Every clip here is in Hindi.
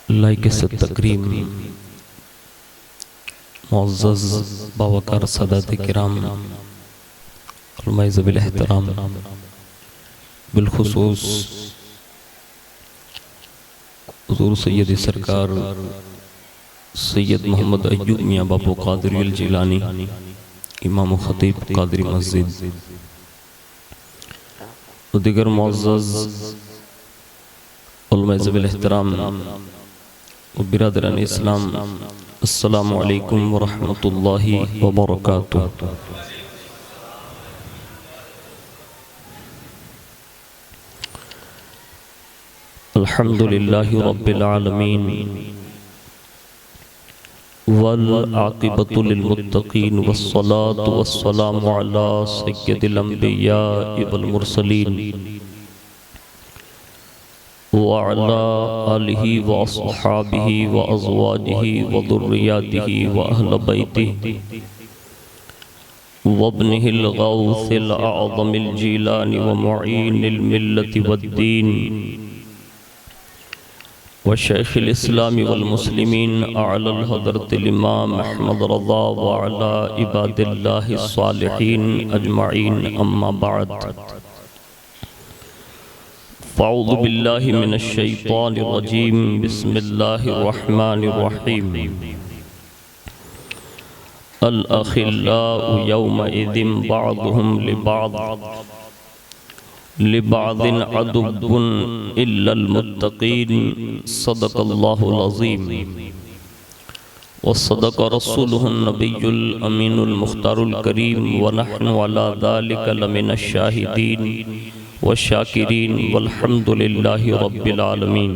लाइक से तकरीम मुअज़्ज़ज़ बावकार सदात किराम ज़वील एहतराम, बिलखुसूस हुज़ूर सैयद सरकार सैयद मोहम्मद अय्यूब मियाँ बापू क़ादरी अल जिलानी इमाम ख़तीब क़ादरी मस्जिद और दीगर मुअज़्ज़ज़ उलमा ज़वील एहतराम और बिरादरान इस्लाम, अस्सलामु अलैकुम व रहमतुल्लाहि व बरकातुहू। अल्हम्दुलिल्लाहि रब्बिल आलमीन वल आक़िबतु लिल मुत्तक़ीन वस्सलातु वस्सलामु अला सय्यदिल अंबिया वल मुरसलीन व अला आलिहि व अस्हाबिहि व अज़वाजिहि व दुर्रिय्यातिहि व अहल बैतिहि व इब्निहिल गौसिल अअज़मिल जीलानी व मुईनिल मिल्लति वद्दीन व शेखिल इस्लामी वल मुस्लिमीन अअलल हज़रतिल इमाम अहमद रज़ा व अला इबादिल्लाहि स्सालिहीन अजमईन, अम्मा बाद। फ़अऊज़ु बिल्लाहि मिनश शैतानिर रजीम, बिस्मिल्लाहिर रहमानिर रहीम। अल अखिल्लाउ यौमइज़िन बअदुहुम लिबअदिन अदुव्वुन इल्लल मुत्तक़ीन, सदक़ल्लाहुल अज़ीम व सदक़ रसूलुहुन नबियुल अमीनुल मुख्तारुल करीम व नहनु अला ज़ालिका लमिनश शाहिदीन व शाकिरीन वल्हम्दुलिल्लाहि रब्बिल आलमीन।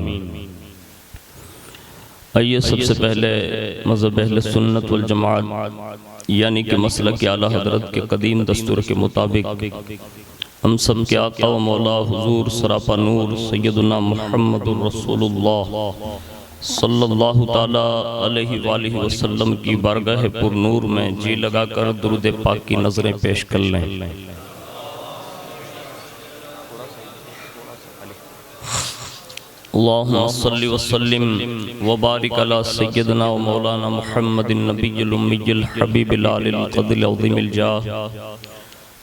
आइए सबसे पहले मज़हब अहले सुन्नत वल जमाअत यानी कि मसलक आला हज़रत के कदीम दस्तूर के मुताबिक हम सब के आका व मौला हुज़ूर सरापा नूर सैयदुना मुहम्मदुर रसूलुल्लाह सल्लल्लाहु ताला अलैहि वालिहि वसल्लम की बारगाह पुर नूर में जी लगाकर दुरूद पाक की नज़रें पेश कर लें। अल्लाहुम्मा सल्लि व सल्लिम व बारिक अला सय्यदना व मौलाना मुहम्मदिन नबिय्यिल उम्मिय्यिल हबीबिल आलिल क़द्रिल अज़ीमिल जाह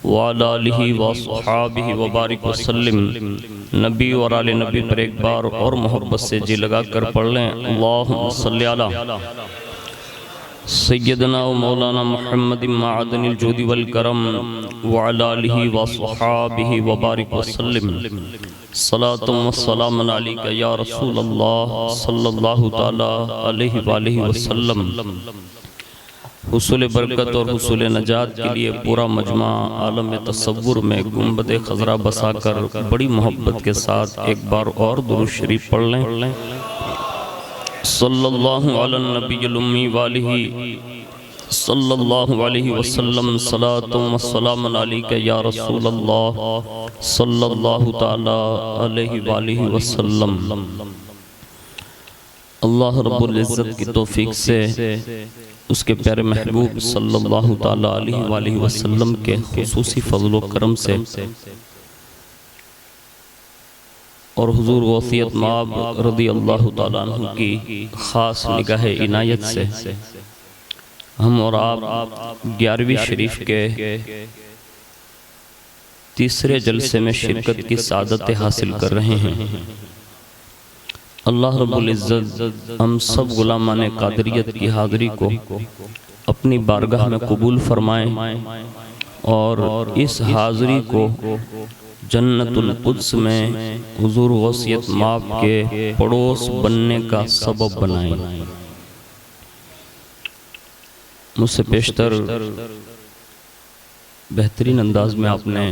व अला आलिहि व अस्हाबिहि व बारिक व सल्लिम। नबी और आले नबी पर एक बार और मोहब्बत से जी लगा कर पढ़ लें। अल्लाहुम्मा सल्लि अला सय्यदना व मौलाना मुहम्मदिन माअदनिल जूदि वल करम व अला आलिहि व अस्हाबिहि व बारिक व सल्लिम। सलातुम व सलामुन अलैका या रसूल अल्लाह सल्लल्लाहु ताला अलैहि वालिहि वसल्लम। हुसूल बरकत और हुसूल नजात के लिए पूरा मजमा आलम तसव्वुर में गुंबद खजरा बसाकर बड़ी मोहब्बत के साथ एक बार और दुरूद शरीफ पढ़ लें। सल्लल्लाहु अला नबिय्यिल उम्मी वालिहि सल्लल्लाहु अलैहि वसल्लम। सलातुम व सलामुन अलैका या रसूल अल्लाह सल्लल्लाहु ताला अलैहि वालिहि वसल्लम। अल्लाह रब्बुल इज़्ज़त की तौफीक से उसके प्यारे महबूब सल्लल्लाहु ताला अलैहि वालिहि वसल्लम के खुसूसी फज़ल व करम से और हुज़ूर वसीयत माब रज़ी अल्लाहु ताला अन्हु की ख़ास निगाह इनायत से हम और आप 11वीं शरीफ के तीसरे जलसे में शिरकत की सादत हासिल कर रहे हैं। अल्लाह रब्बुल इज़्ज़त हम सब गुलामान क़ादरियत की हाज़री को अपनी बारगाह में कबूल फरमाएं और इस हाज़री को जन्नतुल कुद्स में हुज़ूर वसीयत माब के पड़ोस बनने का सबब बनाएं। मुझसे पेशतर बेहतरीन अंदाज में आपने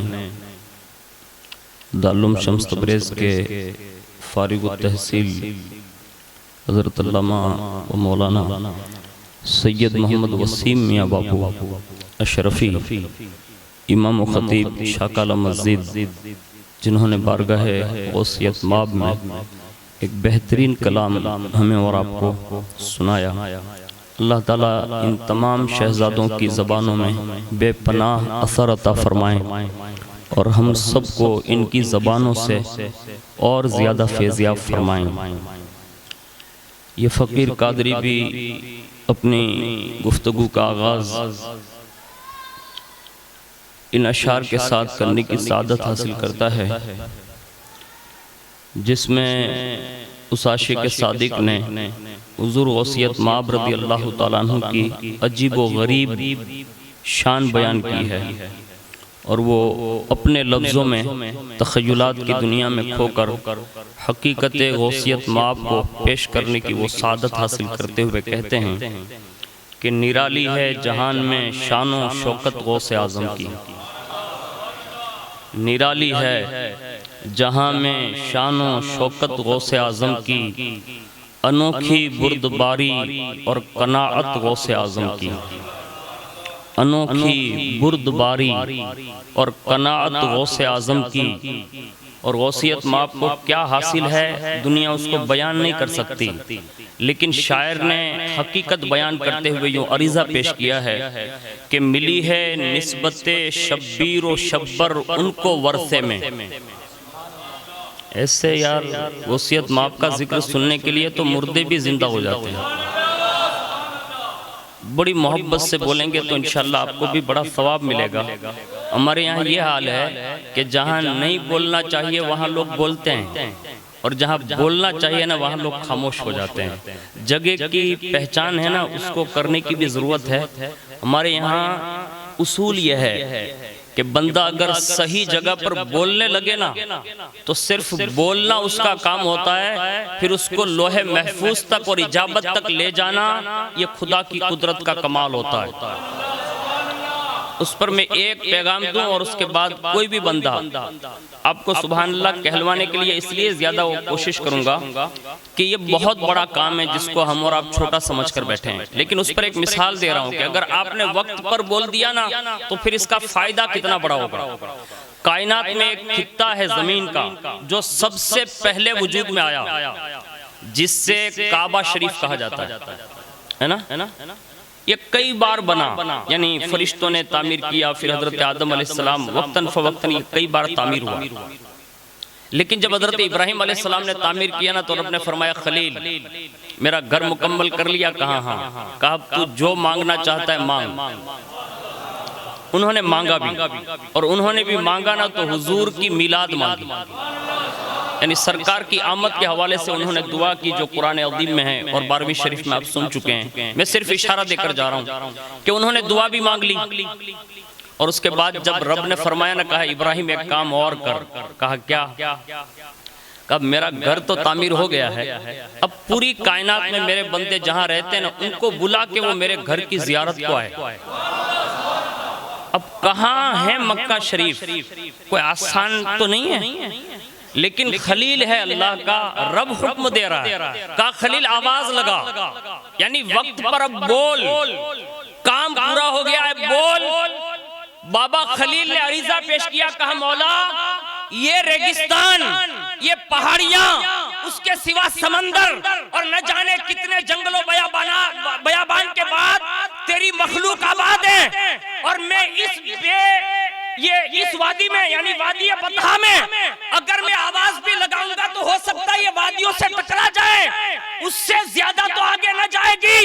दारुल शम्स तबरेज़ के फारिग तहसील हज़रत अल्लामा व मौलाना सैयद मोहम्मद वसीम मियाँ बापू अशरफ़ी इमाम व ख़तीब शाकाला मस्जिद, जिन्होंने बारगाह वसीयत माब में एक बेहतरीन कलाम हमें और आपको सुनाया। अल्लाह ताला इन तमाम शहजादों की ज़बानों में बेपनाह असर अता फ़रमाएँ और हम सब को इनकी ज़बानों से और ज़्यादा फैज़याब फरमाएँ। ये फ़कीर कादरी भी अपनी गुफ्तगू का आगाज़ इन अशार के साथ करने की सादत हासिल करता है, जिसमें उस आशिक़ सादिक ने हुज़ूर गौसियत माब रज़ी अल्लाह तआला अन्हु की अजीब व गरीब शान बयान की है, और वो अपने लफ्ज़ों में तख़य्युलात की दुनिया में खोकर हकीकत गौसियत माब को पेश करने की वो सादत हासिल करते हुए कहते हैं कि निराली है जहान में शान व शौकत गौसे आज़म की, निराली है जहां में शान व शौकत गौसे आज़म की, अनोखी बुर्दबारी और कनाअत गौसे आज़म की, अनोखी बुर्दबारी और कनाअत गौसे आज़म की। और गौसियत माप को क्या हासिल है दुनिया उसको बयान नहीं कर सकती, लेकिन शायर ने हकीकत बयान करते हुए यूँ अरीज़ा पेश किया है कि मिली है निस्बते शब्बीर व शब्बर उनको वर्से में। ऐसे यार गौसियत माप का जिक्र सुनने के लिए तो मुर्दे भी जिंदा हो जाते हैं। बड़ी मोहब्बत से बोलेंगे तो इंशाल्लाह आपको भी बड़ा सवाब मिलेगा। हमारे यहाँ ये हाल है कि जहाँ नहीं बोलना चाहिए वहाँ लोग बोलते हैं, और जहाँ बोलना चाहिए ना वहाँ लोग खामोश हो जाते हैं। जगह की पहचान है ना, उसको करने की भी ज़रूरत है। हमारे यहाँ उसूल यह है कि बंदा अगर सही जगह पर बोलने लगे ना तो सिर्फ बोलना उसका काम होता है, फिर उसको लोहे महफूज तक और इजाबत तक ले जाना ये खुदा की कुदरत का कमाल होता है। उस पर मैं एक पैगाम दूं और उसके बाद कोई भी बंदा आपको सुभान अल्लाह कहलवाने के लिए इसलिए ज़्यादा कोशिश करूंगा कि ये बहुत बड़ा काम है जिसको हम और आप छोटा समझ कर बैठे हैं, लेकिन उस पर एक मिसाल दे रहा हूं कि अगर आपने वक्त पर बोल दिया ना तो फिर इसका फ़ायदा कितना बड़ा होगा। कायनात में एक खित्ता है ज़मीन का जो सबसे पहले वजूद में आया, जिससे काबा शरीफ कहा जाता है ना। ये कई बार बना, यानी फरिश्तों ने तामीर किया, फिर हजरत आदम अलैहिस्सलाम वक्तन फवक्तन ये कई बार तामीर हुआ। लेकिन जब हजरत इब्राहिम अलैहिस्सलाम ने तामीर किया ना तो रब ने फरमाया खलील मेरा घर मुकम्मल कर लिया। कहा हाँ, कहा तू जो मांगना चाहता है मांग। उन्होंने मांगा भी, और उन्होंने भी मांगा ना तो हुजूर की मिलाद मांगी, यानी सरकार की आमद के हवाले से उन्होंने दुआ की जो कुरान अज़ीम में है और 12वीं शरीफ में आप सुन चुके हैं। मैं सिर्फ इशारा देकर जा रहा हूँ कि उन्होंने दुआ भी मांग ली, और उसके बाद जब रब ने फरमाया ना, कहा इब्राहिम एक काम और कर। कहा क्या? कब मेरा घर तो तामीर हो गया है, अब पूरी कायनात में मेरे बंदे जहाँ रहते हैं ना उनको बुला के वो मेरे घर की जियारत को आए। अब कहाँ है मक्का शरीफ? कोई आसान तो नहीं है, लेकिन खलील है अल्लाह का, रब हुक्म दे रहा है। का खलील आवाज लगा, यानी वक्त पर अब बोल, काम पूरा हो गया है, बोल। बाबा खलील ने अरीजा पेश किया, कहा मौला ये रेगिस्तान, ये पहाड़ियां, उसके सिवा समंदर और न जाने कितने जंगलों बयाबान के बाद तेरी मखलूक आबाद है, और मैं इस वादी में यानी वादी बतहा में अगर मैं आवाज भी लगाऊंगा तो हो सकता है ये वादियों से टकरा जाए, उससे ज्यादा तो आगे न जाएगी।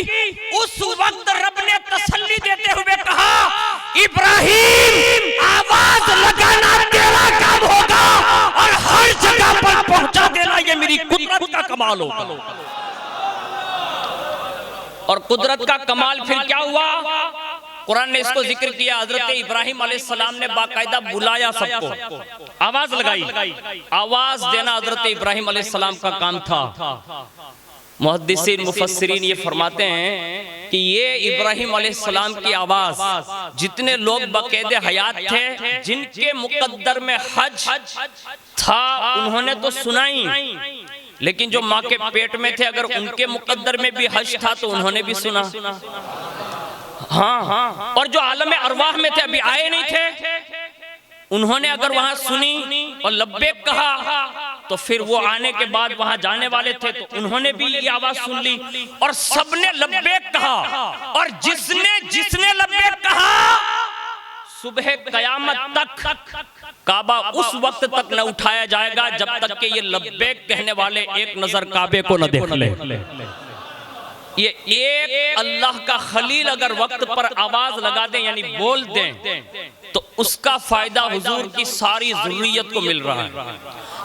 उस वक्त रब ने तसल्ली देते हुए कहा इब्राहिम आवाज लगाना तेरा काम होगा और हर जगह पर पहुंचा देना ये मेरी कुदरत का कमाल होगा। और कुदरत का कमाल फिर क्या हुआ? कुरान ने इसको जिक्र किया, हजरत इब्राहिम अलैहिस्सलाम ने बाकायदा बुलाया सबको, आवाज लगाई। आवाज देना हजरत इब्राहिम अलैहिस्सलाम का काम था। मुहद्दिसीन मुफस्सिरीन ये फरमाते हैं कि ये इब्राहिम अलैहिस्सलाम की आवाज जितने लोग बकायदे हयात थे, जिनके मुकद्दर में हज था, उन्होंने तो सुनाई, लेकिन जो माँ के पेट में थे अगर उनके मुकद्दर में भी हज था तो उन्होंने भी सुना। हाँ, और जो आलम अरवाह में थे अभी आए नहीं थे, उन्होंने अगर वहां सुनी और लब्बैक कहा तो फिर वो आने के बाद वहां जाने वाले थे तो उन्होंने भी ये आवाज सुन ली, और सबने लब्बैक कहा। और जिसने लब्बैक कहा सुबह कयामत तक काबा उस वक्त तक न उठाया जाएगा जब तक कि ये लब्बैक कहने वाले एक नजर काबे को न देख ले। ये एक अल्लाह का खलील अगर वक्त पर आवाज लगा दें यानी बोल दें तो उसका फायदा हुजूर की सारी ज़ुर्रियत को मिल रहा है,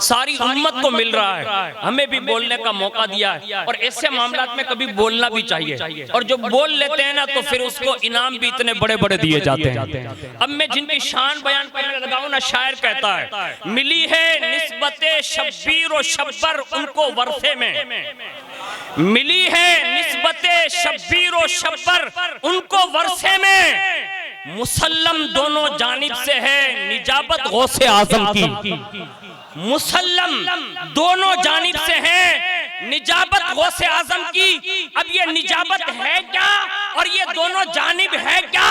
सारी उम्मत को मिल रहा है। हमें भी बोलने का मौका दिया है और ऐसे मामलात में कभी बोलना भी चाहिए। और जो बोल लेते हैं ना तो फिर उसको इनाम भी इतने बड़े बड़े दिए जाते हैं। अब मैं जिनकी शान बयान करने लगा हूं ना, शायर कहता है मिली है निस्बते शब्बीर और शब्बर उनको वर्षे में, मिली है निस्बते शब्बीर और शब्बर उनको वर्षे में, मुसल्लम दोनों जानिब से है निजाबत गौसे आजम की, मुसल्लम दोनों जानिब से है निजाबत गौसे आजम की। अब ये निजाबत है क्या और ये दोनों जानिब है क्या?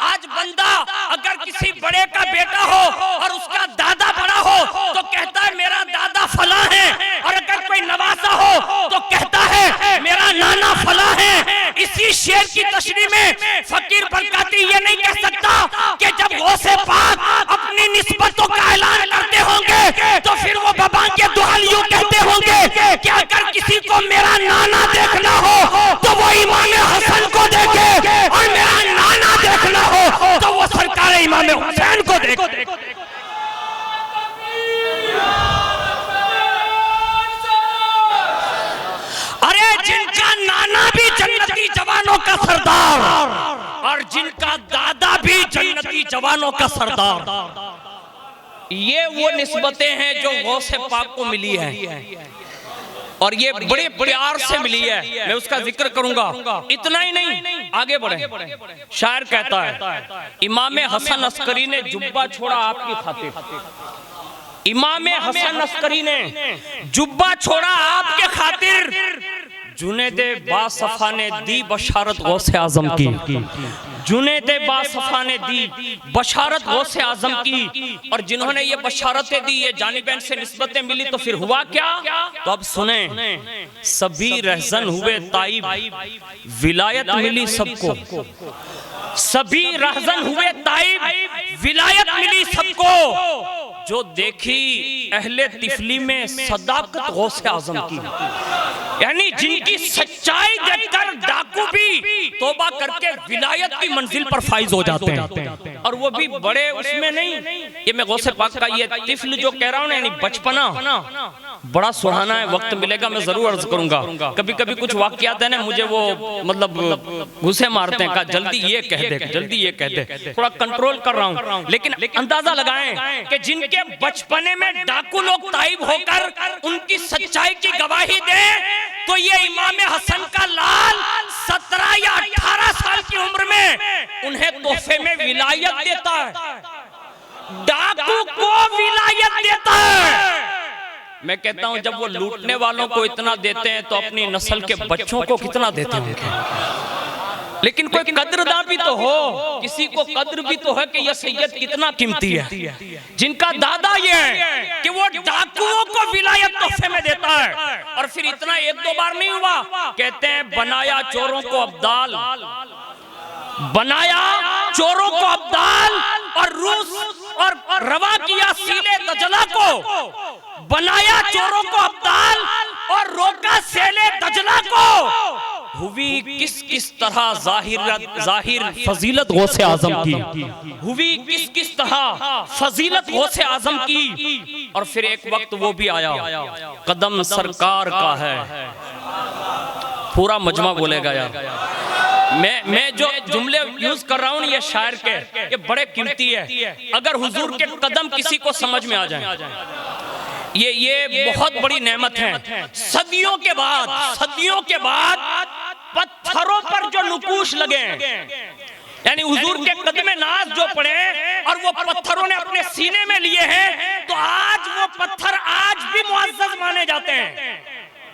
आज बंदा अगर किसी बड़े का बेटा हो और उसका दादा बड़ा हो तो कहता है मेरा दादा फला है, और अगर कोई नवासा हो तो कहता है मेरा नाना फला है। इसी शेर की तशरीह में फकीर बरकाती ये नहीं कह सकता कि जब गौसे पाक अपनी निस्बतों का ऐलान करते होंगे तो फिर वो बाबा के दुआल यूं कहते होंगे कि अगर किसी को मेरा नाना देखना हो तो वो इमाम हसन को देखे, और मेरा नाना देखना हो तो वो सरकार इमाम हुसैन को देखे। अरे जिनका नाना भी जन्नती जवानों का सरदार और जिनका दादा भी जन्नती जवानों का सरदार, ये वो निस्बतें हैं जो गौसे पाक को मिली है और ये बड़े प्यार से मिली है। मैं उसका जिक्र करूंगा। इतना ही नहीं, आगे बढ़े। शायर कहता है इमाम हसन अस्करी ने जुब्बा छोड़ा आपकी खातिर, इमाम हसन अस्करी ने जुब्बा छोड़ा आपके खातिर, जुनैद बासफा ने दी बशारत गौसे आजम की, जुनैद बासफा ने दी बशारत गौसे आजम की। और जिन्होंने ये बशारतें दी, ये जानिबैन से निस्बतें मिली, तो फिर हुआ क्या? तो अब सुने, सभी रहजन हुए ताइब, विलायत मिली सबको, सभी रहजन हुए ताइब, विलायत मिली सबको, जो देखी अहले तिफली में सदाकत गौसे आजम की। यानी जिनकी सच्चाई देखकर डाकू भी तौबा करके विलायत की मंजिल पर फाइज हो जाते हैं, और वो भी बड़े उसमें नहीं। ये मैं गौसे पाक का ये तिफल जो कह रहा हूँ ना, यानी बचपना बड़ा सुहाना है। वक्त मिलेगा मैं जरूर अर्ज करूंगा। कभी कभी कुछ वाकयात है ना, मुझे वो मतलब गुस्से मारते हैं, कहा जल्दी ये कह दे, जल्दी ये कह दे, थोड़ा कंट्रोल कर रहा हूँ। लेकिन अंदाजा लगाएं कि जिनके बचपने में डाकू लोग ताइब होकर उनकी सच्चाई की गवाही दें, तो ये इमाम हसन का लाल 17 या 18 साल की उम्र में उन्हें तोहफे में विलायत देता है, डाकू को विलायत देता है। मैं कहता हूं जब वो लूटने वालों को इतना देते हैं तो अपनी नस्ल के बच्चों को कितना देते हैं। लेकिन कोई कद्रदान भी तो हो, किसी को कद्र भी तो है कि यह सैयद कितना कीमती है। जिनका दादा ये है कि वो डाकुओं को विलायत तोहफे में देता है। और फिर इतना एक दो बार नहीं हुआ, कहते हैं बनाया चोरों को अब्दाल, बनाया चोरों को अब्दाल, और रूस और रवा किया सीले दजला को, बनाया चोरों को अब्दाल और रोका सेले दजला को। हुई किस किस तरह जाहिर फजीलत गौसे आजम की, हुई किस किस तरह फजीलत गौसे आजम की। और फिर एक वक्त वो भी आया, कदम सरकार का है, पूरा मजमा बोलेगा यार। मैं जो जुमले यूज कर रहा हूँ ये शायर के, ये बड़े कीमती है। अगर हुजूर के कदम किसी को समझ में आ जाए, ये बहुत बड़ी नेमत है। सदियों के बाद पत्थरों पर जो नुकूश लगे, यानी हुजूर के कदमे नाज जो पड़े और वो पत्थरों ने अपने सीने में लिए हैं, तो आज वो पत्थर आज भी मुअज़्ज़ज़ माने जाते हैं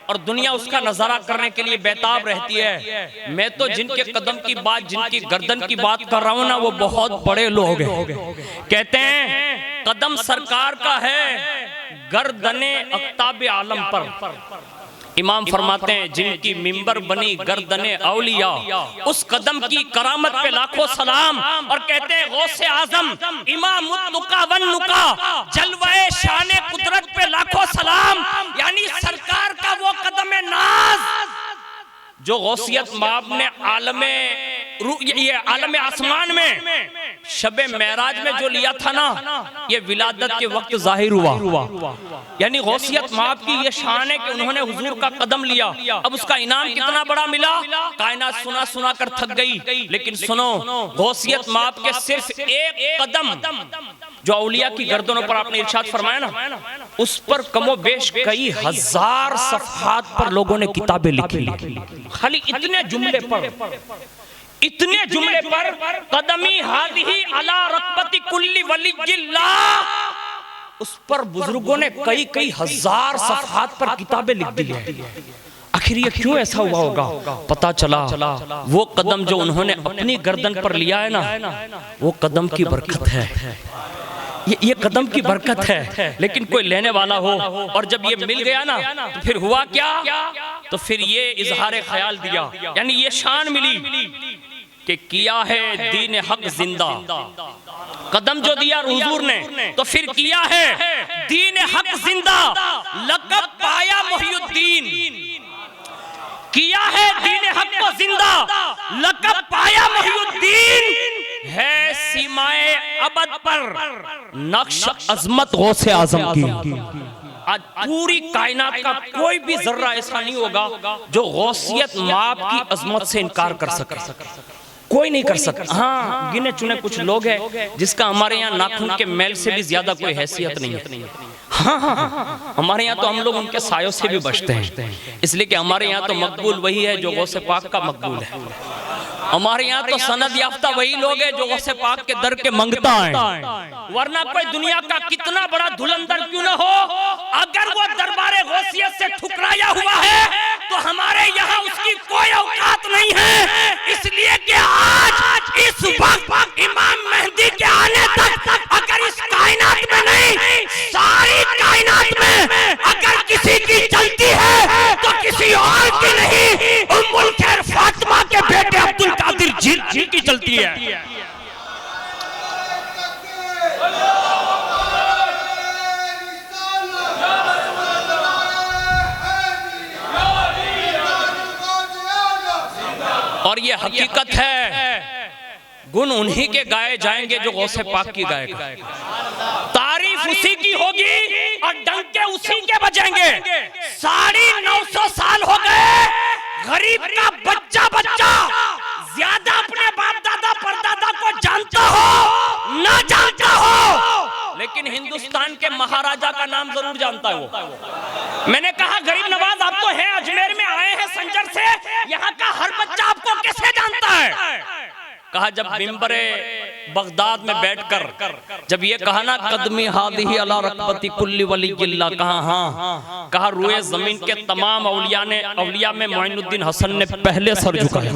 और दुनिया उसका नजारा करने के लिए बेताब रहती है। मैं तो जिनके कदम की बात, जिनकी गर्दन की बात कर रहा हूं ना, वो बहुत बड़े लोग हैं। कहते हैं कदम सरकार का है, गर्दने अक्ताब आलम पर। इमाम फरमाते हैं जिनकी मिंबर बनी गर्दने औलिया, उस कदम की करामत पे लाखों सलाम। और कहते हैं गौसे आजम इमाम नुका वन नुका, जलवाए शाने कुदरत पे लाखों सलाम। यानी सरकार का वो कदम नाज जो गौसियत माब ने ये आलम आसमान में शबे मेराज में जो लिया था ना, ये विलादत के वक्त जाहिर हुआ। यानी गौसियत माब की ये शान है कि उन्होंने हुजूर का कदम लिया। अब उसका इनाम कितना बड़ा मिला, कायनात सुना सुना कर थक गई। लेकिन सुनो, गौसियत माब के सिर्फ एक कदम जो औलिया की गर्दनों पर आपने इरशाद फरमाया ना, उस पर कमो बेश कई हजार सफहात पर लोगों ने किताबें लिखी। खाली इतने जुमले पर कदमी हादिही अला रकबती कुल्ली वलिय्यिल्लाह, उस पर बुजुर्गों ने कई हजार सफहात पर किताबें लिख दी है। आखिर ये क्यों ऐसा हुआ होगा? पता चला वो कदम जो उन्होंने अपनी गर्दन पर लिया है ना, वो कदम की बरकत है। ये कदम की बरकत है। लेकिन कोई लेने वाला हो, और जब ये मिल गया ना, तो फिर हुआ क्या? तो फिर ये इजहार ख्याल दिया, यानी ये शान मिली कि किया है दीन हक जिंदा। कदम जो दिया हुजूर ने, तो फिर किया है दीन हक जिंदा। लक़ब पाया मुहियुद्दीन, किया है दीन हक को जिंदा। लक़ब पाया मुहियुद्दीन, है सीमाए अबद पर नक्श अजमत गौसे आजम की। आज पूरी कायनात का कोई भी जर्रा ऐसा नहीं होगा जो गौसियत माब की अजमत से इनकार कर सके। कोई नहीं कर सकता। हाँ, गिने चुने कुछ लोग हैं जिसका हमारे यहाँ नाखून के मैल से भी ज्यादा कोई हैसियत नहीं है। हाँ, हमारे यहाँ तो हम लोग उनके सायों से भी बचते हैं, इसलिए कि हमारे यहाँ तो मकबूल वही है जो गौसे पाक का मकबूल है। हमारे यहाँ तो सनद याफ्ता वही लोग हैं जो गौसे पाक के दर के मंगता है। वरना कोई दुनिया का कितना बड़ा धुलंधर क्यों न हो, अगर वो दरबारे गौसियत से ठुकराया हुआ है तो हमारे यहाँ उसकी कोई औकात नहीं है। इसलिए कि आज इस वक्त इमाम मेहदी के आने तक अगर इस कायनात में नहीं, सारी कायनात में अगर किसी की चलती है तो किसी और की नहीं, उम्मुल खैर फातिमा के बेटे अब्दुल कादिर जी की चलती है। और ये हकीकत है, गुण उन्हीं के गाए जाएंगे जो गौसे पाक की गाएगा। तारीफ उसी की होगी और डंके उसी के बजेंगे। 950 साल हो गए, गरीब का बच्चा ज्यादा अपने बाप दादा परदादा को जानता हो ना जानता हो, लेकिन हिंदुस्तान के महाराजा का नाम जरूर जानता है वो। मैंने कहा गरीब नवाज आप तो हैं, अजमेर में आए हैं संजर से, यहाँ का हर बच्चा आपको कैसे जानता है? कहा जब मिंबरे बगदाद में बैठकर जब ये कहा ना कदमी हादिही अला रकबती कुल्ली वलिय्यिल्लाह, कहा हाँ, कहा रुए जमीन के तमाम औलिया में मोइनुद्दीन हसन ने पहले सर झुकाया।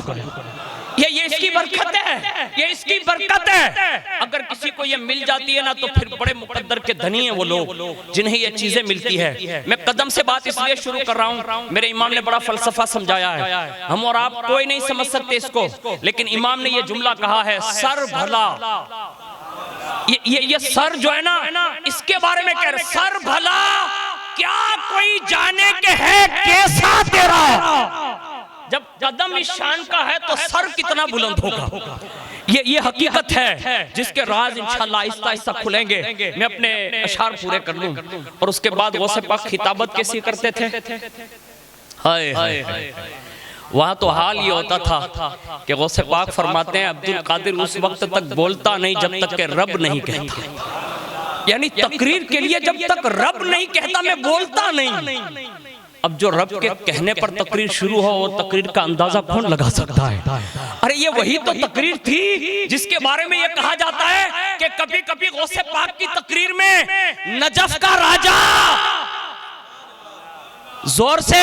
ये इसकी बरकत है, ये इसकी बरकत है। अगर किसी को ये मिल जाती है ना तो फिर बड़े मुकद्दर के धनी हैं वो लोग जिन्हें ये चीजें मिलती है। मैं कदम से बात इसलिए शुरू कर रहा हूँ, मेरे इमाम ने बड़ा फलसफा समझाया है, हम और आप कोई नहीं समझ सकते इसको, लेकिन इमाम ने ये जुमला कहा है, सर भला। ये सर जो है ना, इसके बारे में कह रहे, सर भला क्या कोई जाने के है कैसा तेरा। जब कदम इस शान का है तो सर कितना बुलंद होगा। ये हकीकत है जिसके राज इंशाअल्लाह आहिस्ता आहिस्ता खुलेंगे। मैं अपने अशार पूरे कर लूं और उसके बाद गौसे पाक खिताबत कैसी करते थे। हाय हाय, वहाँ तो हाल ये होता था कि गौसे पाक फरमाते हैं अब्दुल कादिर उस वक्त तक बोलता नहीं जब तक के रब नहीं कहता। यानी तकरीर के लिए जब तक रब नहीं कहता मैं बोलता नहीं। अब जो रब के कहने पर तकरीर शुरू हो, वो तकरीर का अंदाजा कौन लगा सकता है? अरे ये वही तो तकरीर थी जिसके बारे में ये कहा जाता है कि कभी कभी गौसे पाक की तकरीर में नजफ का राजा, जोर से,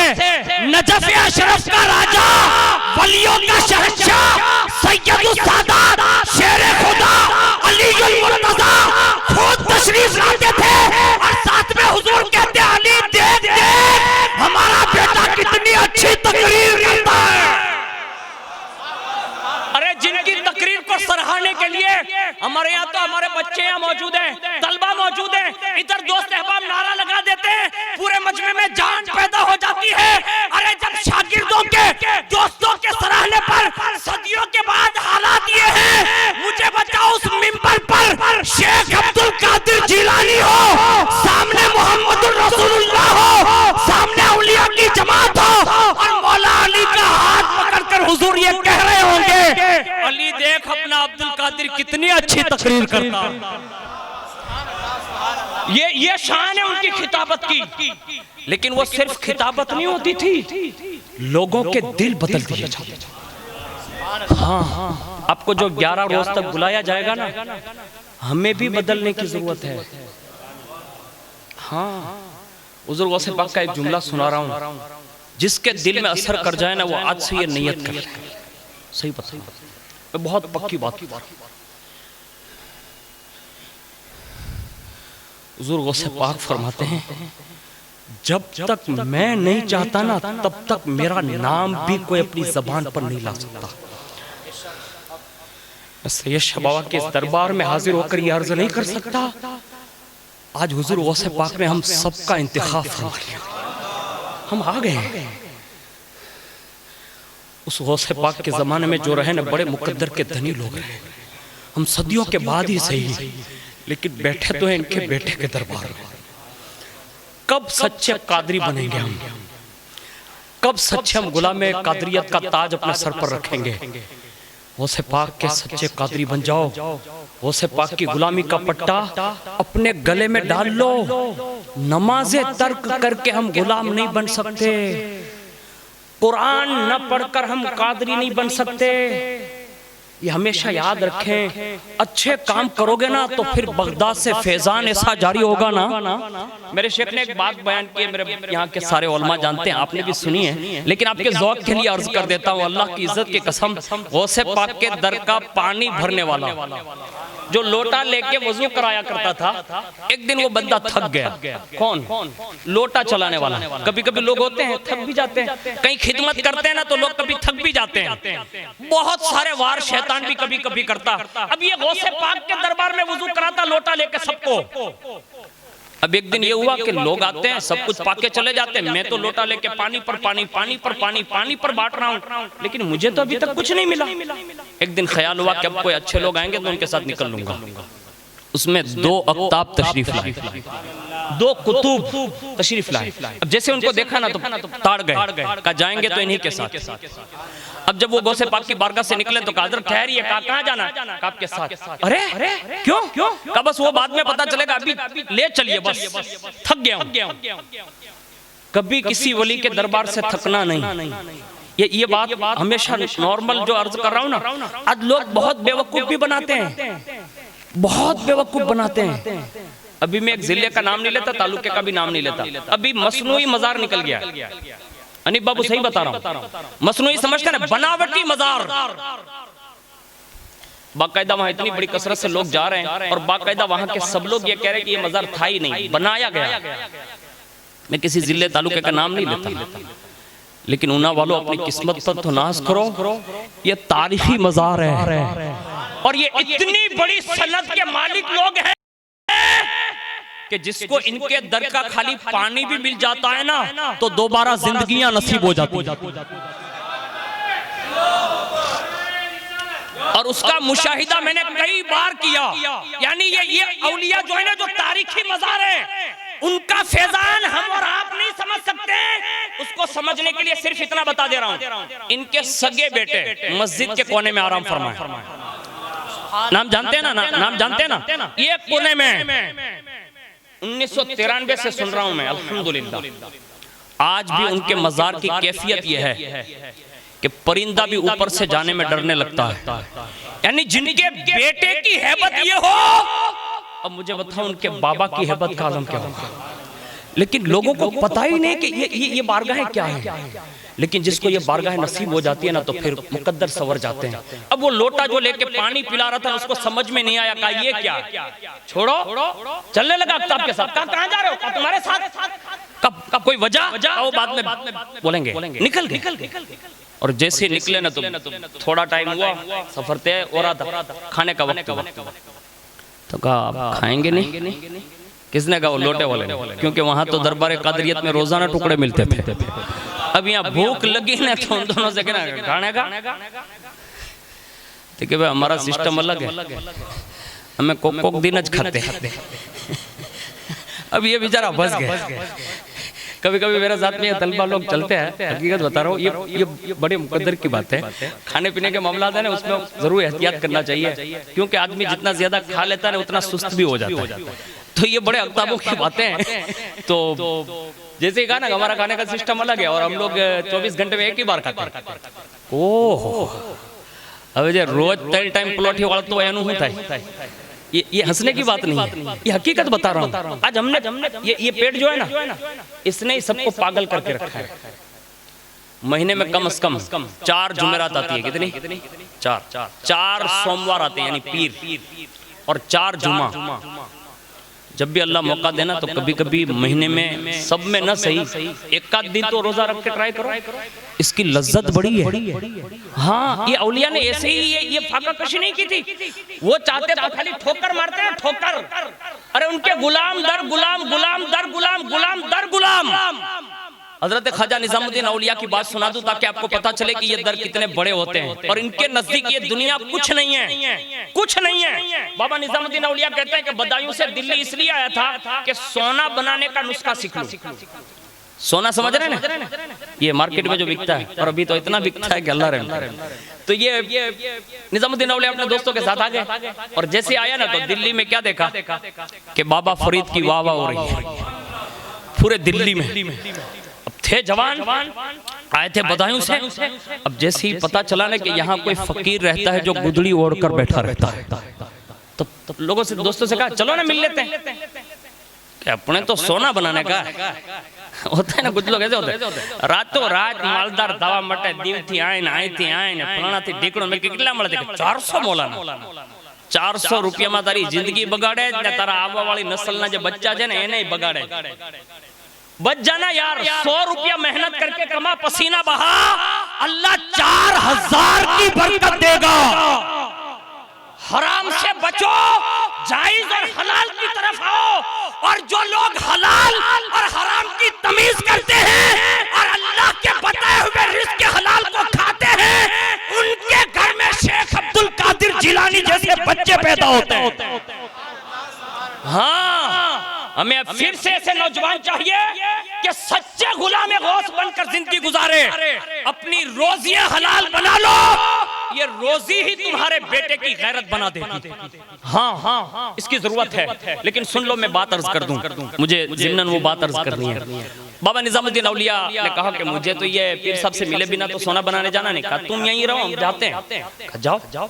नजफ अशरफ का राजा, वलियों का शहंशाह, सैयदुस सादात, शेरे खुदा, अलीयुल मुर्तजा खुद तशरीफ लाते थे और साथ में हुजूर कहते अली देख हमारा बेटा कितनी अच्छी तकरीर करता है। अरे जिनकी तकरीर को सराहने के लिए हमारे यहाँ तो हमारे बच्चे यहाँ मौजूद हैं, तलबा मौजूद हैं, इधर दोस्त अहबाब नारा लगा देते हैं, पूरे मजमे में जान पैदा हो जाती है। अरे जब शागिर्दों के दोस्तों तकरीर करता। ये शान है उनकी खिताबत की। लेकिन वो सिर्फ खिताबत नहीं होती थी, लोगों के दिल बदल दिए जाते थे। हाँ, आपको जो 11 रोज तक बुलाया जाएगा ना, हमें भी बदलने की जरूरत है। हाँ, हुजूर गौसे पाक का एक जुमला सुना रहा हूँ, जिसके दिल में असर कर जाए ना, वो आज से ये नियत कर ले। सही बात, मैं बहुत पक्की बात। हुजूर गौसे पाक फरमाते हैं, जब तक मैं नहीं चाहता ना, तब तक मेरा नाम भी कोई अपनी जबान पर नहीं ला सकता। सैयद शाह बाबा के इस दरबार में हाजिर होकर ये अर्ज नहीं कर सकता, आज हुजूर गौसे पाक ने हम सबका इंतखाब फरमा लिया, हम आ गए। उस गौसे पाक के जमाने में जो रहे ना, बड़े मुकद्दर के धनी लोग रहे। हम सदियों के बाद ही सही, लेकिन बैठे तो हैं इनके बेटे के दरबार में। कब सच्चे कादरी बनेंगे हम, कब सच्चे हम गुलामे कादरियत का ताज अपने सर पर रखेंगे। गौसे पाक के सच्चे कादरी बन जाओ, गौसे पाक की गुलामी का पट्टा अपने गले में डाल लो। नमाज़े तर्क करके हम गुलाम नहीं बन सकते, कुरान न पढ़कर हम कादरी नहीं बन सकते। ये हमेशा याद रखें, अच्छे काम करोगे ना तो फिर बगदाद से फैजान ऐसा जारी होगा ना। मेरे शेख ने एक बात बयान की है, मेरे यहाँ के सारे उलमा जानते हैं, आपने भी सुनी है, लेकिन आपके ज़ौक़ के लिए अर्ज कर देता हूँ। अल्लाह की इज्जत की कसम, गौसे पाक के दर का पानी भरने वाला जो लोटा लेके वजू कराया करता था, एक दिन वो बंदा थक गया। कौन? लोटा चलाने वाला। कभी कभी लोग होते हैं थक भी जाते हैं, कहीं खिदमत करते हैं ना तो लोग कभी थक भी जाते हैं। बहुत सारे वार शैतान भी कभी कभी करता। अब ये गौसे पाक के दरबार में वजू कराता लोटा लेके सबको। अब एक दिन ये हुआ कि लोग आते हैं, सब कुछ पाके चले जाते हैं, मैं तो लोटा लेके पानी पर पानी, पानी पर पानी, पानी पर बांट रहा हूँ, लेकिन मुझे तो अभी तक कुछ नहीं मिला। एक दिन ख्याल हुआ कि अब कोई अच्छे लोग आएंगे तो उनके साथ निकल लूंगा। उसमें 2 अख्ताब तशरीफ लाए, 2 कुतुब तशरीफ लाए। अब जैसे उनको देखा ना तो ताड़ गए, कहा जाएंगे तो इन्हीं के साथ। अब जब वो गौसे पाक की बारगाह से निकले तो कहा ठहरिए, कहाँ जाना? आपके साथ। अरे क्यों? कहा बस वो बाद में पता चलेगा, अभी ले चलिए, बस थक गया हूं। कभी किसी वली के दरबार से थकना नहीं। ये बात हमेशा नॉर्मल जो अर्ज कर रहा हूं ना, आज लोग बहुत बेवकूफ भी बनाते हैं, बहुत बेवकूफ बनाते हैं। अभी मैं एक जिले का नाम नहीं लेता, तालुके का भी नाम नहीं लेता। अभी मसनूई मजार निकल गया। अनिल बाबू सही बता रहा हूं, मसनूई समझते ना, बनावटी मजार। बाकायदा वहां इतनी बड़ी कसरत से लोग जा रहे हैं और बाकायदा वहां के सब लोग ये कह रहे हैं कि ये मजार था ही नहीं, बनाया गया। मैं किसी जिले तालुके का नाम नहीं लेता, लेकिन उना वालों अपनी किस्मत पर तो नाज करो, ये तारीखी मजार है और ये इतनी बड़ी सनद के मालिक लोग हैं कि जिसको इनके दर का खाली पानी भी मिल जाता है ना तो दोबारा जिंदगियां नसीब हो जाती है। और उसका मुशाहिदा मैंने कई बार किया। यानी ये औलिया जो है ना, जो तारीखी मजार है, उनका फैजान हम और आप नहीं समझ सकते। उसको समझने के लिए सिर्फ इतना बता दे रहा हूं, इनके सगे बेटे मस्जिद के कोने में आराम फरमाए। नाम जानते हैं ना? नाम जानते हैं ना? ये कोने में 1993 से सुन रहा हूं मैं, अल्हम्दुलिल्लाह। आज भी उनके मजार की कैफियत यह है कि परिंदा भी ऊपर से जाने में डरने लगता है। यानी जिनके बेटे की हैबत ये हो, अब मुझे बताओ उनके बाबा की हैबत का आलम क्या होगा। लेकिन लोगों को पता ही नहीं कि ये बारगाहें क्या है। लेकिन जिसको ये बारगाह नसीब हो जाती है ना तो फिर मुकद्दर सवर जाते हैं। अब वो लोटा जो लेके पानी पिला रहा था उसको समझ में नहीं आया, कहा ये क्या? छोड़ो, चलने लगा आफ्ताब के साथ। कहा जा रहे हो? तुम्हारे साथ। कब कोई वजह? वो बाद में बोलेंगे। निकल गए। और जैसे निकले ना तो थोड़ा टाइम हुआ, सफर तय हो रहा था, खाने का वक्त हुआ तो कहा आप खाएंगे नहीं? किसने कहा? वो लोटे वाले ने, क्योंकि वहां तो दरबार कादरियत में रोजाना टुकड़े मिलते थे। अब यहाँ भूख लगी ना तो उन दोनों से कहना खाने का, ठीक है भाई, हमारा सिस्टम अलग है, हमें कोक दिन खाते हैं। अब ये बेचारा फंस गया, कभी कभी मेरे साथ में ये तलबा लोग चलते हैं, हकीकत बता रहा हूँ, ये बड़े मुकद्दर की बात है। खाने पीने के मामला है ना, उसमें जरूर एहतियात करना चाहिए, क्योंकि आदमी जितना ज्यादा खा लेता है उतना सुस्त भी हो जाता है। तो ये बड़े अख्ताबों की बातें हैं। तो जैसे कहा ना, हमारा खाने का सिस्टम अलग है और हम लोग 24 घंटे में एक ही बार खाते हैं। ओह अब जे रोज 3 टाइम पलोठी वाला तो एनु हूं था। ये हंसने की बात नहीं है, ये हकीकत बता रहा हूँ। आज हमने ये पेट जो है ना, इसने ही सबको पागल करके रखा है। महीने में कम से कम 4 जुमेरात आती है। कितनी? 4 सोमवार आते हैं यानी पीर, और 4 जुमा। जब भी अल्लाह मौका देना तो कभी कभी महीने में, सब में ना सही, एक आध दिन तो रोजा रख के ट्राई करो, इसकी लज्जत बड़ी है। हाँ, ये औलिया ने ऐसे ही ये फाका कशी नहीं की थी। वो चाहते तो खाली ठोकर मारते हैं, ठोकर। अरे उनके गुलाम दर गुलाम, गुलाम दर गुलाम, गुलाम दर गुलाम। हजरत ख्वाजा निजामुद्दीन औलिया की बात सुना दूं ताकि आपको पता चले कि ये दर कितने बड़े होते हैं और इनके नजदीक ये दुनिया कुछ नहीं है, कुछ नहीं है। बाबा निजामुद्दीन औलिया कहते हैं कि बदायूं से दिल्ली इसलिए आया था कि सोना बनाने का नुस्खा सीख लूं। सोना समझ रहे हैं ना, ये मार्केट में जो बिकता है, और अभी तो इतना बिकता है कि अल्लाह रहम करे। तो ये निजामुद्दीन औलिया अपने दोस्तों के साथ आ गए, और जैसे आया ना तो दिल्ली में क्या देखा कि बाबा फरीद की वाह वाह हो रही है पूरे दिल्ली में। थे जवान, आए थे बदायूं से। अब जैसे ही पता चला ना कि यहाँ कोई फकीर रहता है जो गुदड़ी ओढ़कर बैठा रहता है, तो लोगों से, दोस्तों से कहा चलो ना मिल लेते हैं। क्या अपने तो सोना बनाने का होता है ना, कुछ लोग ऐसे होते हैं। रातों रात मालदार दवा मटे दीवथी आयन आयती आयन फलानाथी ढीकड़ो में कितला મળે છે 400 મોલાના 400 રૂપિયામાં તારી જિંદગી બગાડે ને તારા આવવા વાળી નસલના જે બચ્ચા છે ને એને બગાડે। बच जाना यार, 100 रुपया मेहनत करके कमा, पसीना बहा, अल्लाह 4000 की बरकत देगा। हराम से बचो, जायज और हलाल की तरफ आओ। और जो लोग हलाल और हराम की तमीज करते हैं और अल्लाह के बताए हुए रिज़्क़ हलाल को खाते हैं, उनके घर में शेख अब्दुल कादिर जिलानी जैसे बच्चे पैदा होते हैं। हाँ, हमें फिर से ऐसे नौजवान चाहिए कि सच्चे गुलाम गौस बनकर जिंदगी गुजारे, अपनी रोजियां हलाल बना लो, ये रोजी ही तुम्हारे बेटे की गैरत बना देगी। हाँ, इसकी जरूरत है। लेकिन सुन लो, मैं बात अर्ज कर दूं, मुझे जिम्नन वो बात अर्ज करनी है। बाबा निजामुद्दीन औलिया ने कहा कि मुझे तो ये पीर साहब से मिले बिना तो सोना बनाने जाना नहीं। कहा तुम यहीं रहो, हम जाते हैं। जाओ।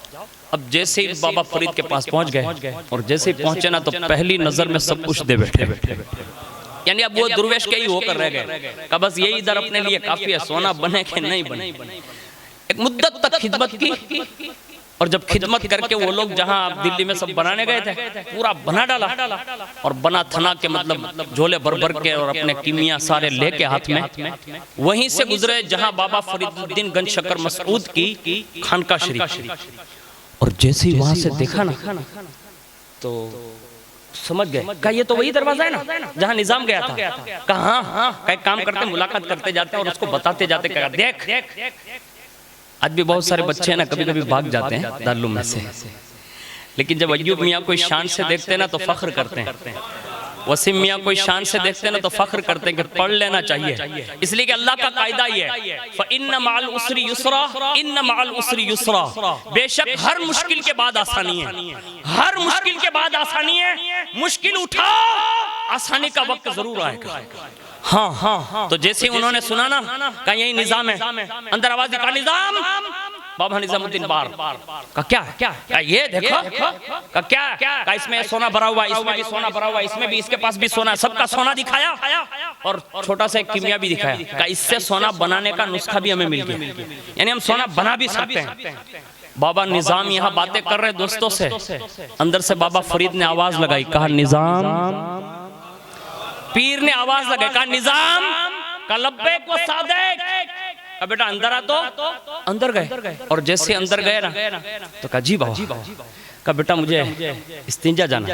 अब जैसे ही बाबा फरीद के पास पहुंच गए, और जैसे ही पहुंचे ना तो पहली नजर में सब कुछ दे बैठे। यानी अब वो दुर्वेश के ही होकर रह गए का बस यही दर अपने लिए काफी है, सोना बने कि नहीं बने। एक मुद्दत तक खिदमत की, और जब खिदमत करके वो लोग जहां दिल्ली में सब बनाने गए थे, पूरा बना डाला, और बना थना के मतलब झोले भर भर के और अपने कीमिया सारे लेके हाथ में वहीं से गुजरे जहां बाबा फरीदुद्दीन गंज शक्कर मसऊद की खानका शरीफ। और जैसे ही वहां से देखा ना तो समझ गए, कहा ये तो वही दरवाजा है ना जहां निजाम गया था। कहा हाँ, काम करते मुलाकात करते जाते और उसको बताते जाते, कहा देख। आज भी बहुत सारे बच्चे हैं ना, कभी कभी भाग जाते हैं दारुल में से, लेकिन जब अय्यूब मियाँ कोई शान से देखते हैं ना तो फख्र करते हैं। वसीम मियाँ कोई शान से देखते हैं ना तो फख्र करते हैं कि पढ़ लेना चाहिए, इसलिए कि अल्लाह का कायदा ये है, फइन्न मअल उसरी युसरा, इन्न मअल उसरी युसरा। बेशक हर मुश्किल के बाद आसानी है, हर मुश्किल के बाद आसानी है। मुश्किल उठाओ, आसानी का वक्त जरूर आएगा। हाँ, तो जैसे ही उन्होंने सुना ना, कहा यही निजाम है, अंदर आवाज निकाल, निजाम। बाबा निजामुद्दीन बार का क्या ये देखो, का क्या इसमें सोना भरा हुआ, इसमें भी सोना भरा हुआ, इसमें भी, इसके पास भी सोना, सबका सोना दिखाया, और छोटा सा एक कीमिया भी दिखाया। का इससे सोना बनाने का नुस्खा भी हमें मिल गया, यानी हम सोना बना भी सकते हैं। बाबा निजाम यहाँ बातें कर रहे दोस्तों से, अंदर से बाबा फरीद ने आवाज लगाई, कहा निजाम। पीर ने आवाज लगाई, कहा निजाम। का लब्बैक व सादिक। का बेटा अंदर आ, तो अंदर गए, और जैसे अंदर गए ना तो कहा जी बाबा। का बेटा मुझे इस्तिंजा जाना।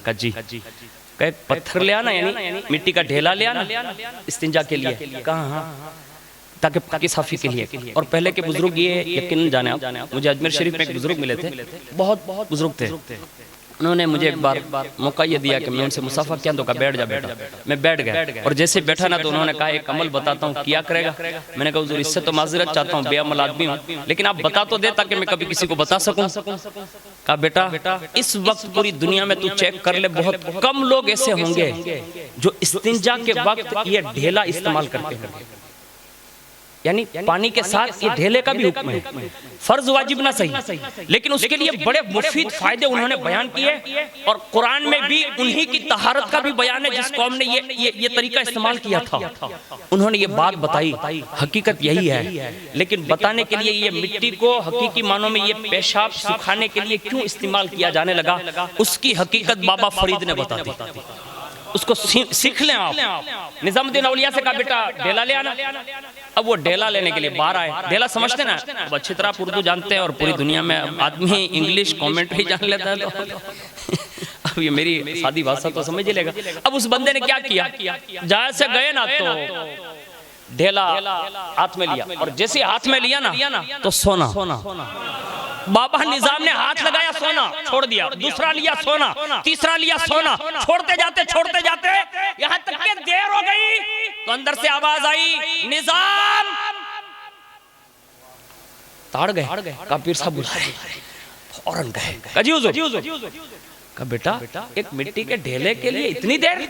का जी। का एक पत्थर ले आना, यानी मिट्टी का ढेला ले आना इस्तिंजा के लिए। कहा हाँ, ताकि साफी के लिए। और पहले के बुजुर्ग ये यकीनन जाने आप, मुझे अजमेर शरीफ में एक बुजुर्ग मिले थे, बहुत बुजुर्ग थे, उन्होंने मुझे एक बार मौका ये दिया कि मैं उनसे मुसाफा किया तो कहा बैठ जा बेटा। मैं बैठ गया और जैसे बैठा ना तो उन्होंने कहा एक अमल बताता हूँ, किया करेगा? मैंने कहा हुजूर इससे तो माजरत चाहता हूँ, बेअमल आदमी हूँ, लेकिन आप बता तो दे ताकि मैं कभी किसी को बता सकूं। कहा बेटा इस वक्त पूरी दुनिया में तू चेक कर ले, बहुत कम लोग ऐसे होंगे जो इस्तिंजा के वक्त ये ढेला इस्तेमाल करते हैं। यानी पानी के साथ ये ढेले का भी हुक्म है, फर्ज वाजिब ना सही, लेकिन उसके लिए बड़े मुफीद फायदे उन्होंने बयान किए। और कुरान में भी उन्हीं की तहारत का भी बयान है जिस कौम ने ये तरीका इस्तेमाल किया था। उन्होंने ये बात बताई, हकीकत यही है, लेकिन बताने के लिए ये मिट्टी को हकीकी मानों में ये पेशाब सुखाने के लिए क्यों इस्तेमाल किया जाने लगा, उसकी हकीकत बाबा फरीद ने बता दी। उसको सीख लें आप। निजामुद्दीन औलिया से कहा बेटा ढेला ले आना। अब वो ढेला लेने के लिए बाहर आए। ढेला समझते ना, अब अच्छी तरह आप उर्दू जानते हैं और पूरी दुनिया में आदमी इंग्लिश कमेंट्री जान लेता है तो अब ये मेरी सादी भाषा तो समझ ही लेगा। अब उस बंदे ने क्या किया, जहां से गए ना तो ढेला हाथ में लिया और जैसे हाथ में लिया ना तो सोना। बाबा निजाम ने हाथ लगाया, सोना छोड़ दिया, दूसरा लिया सोना, तीसरा लिया सोना, छोड़ते जाते यहाँ तक के देर हो गई तो अंदर से आवाज आई, निजाम। ताड़ गए, कबीर साहब बुलाए, फौरन गए, कजी हुजूर। कहा बेटा एक मिट्टी के ढेले के लिए इतनी देर?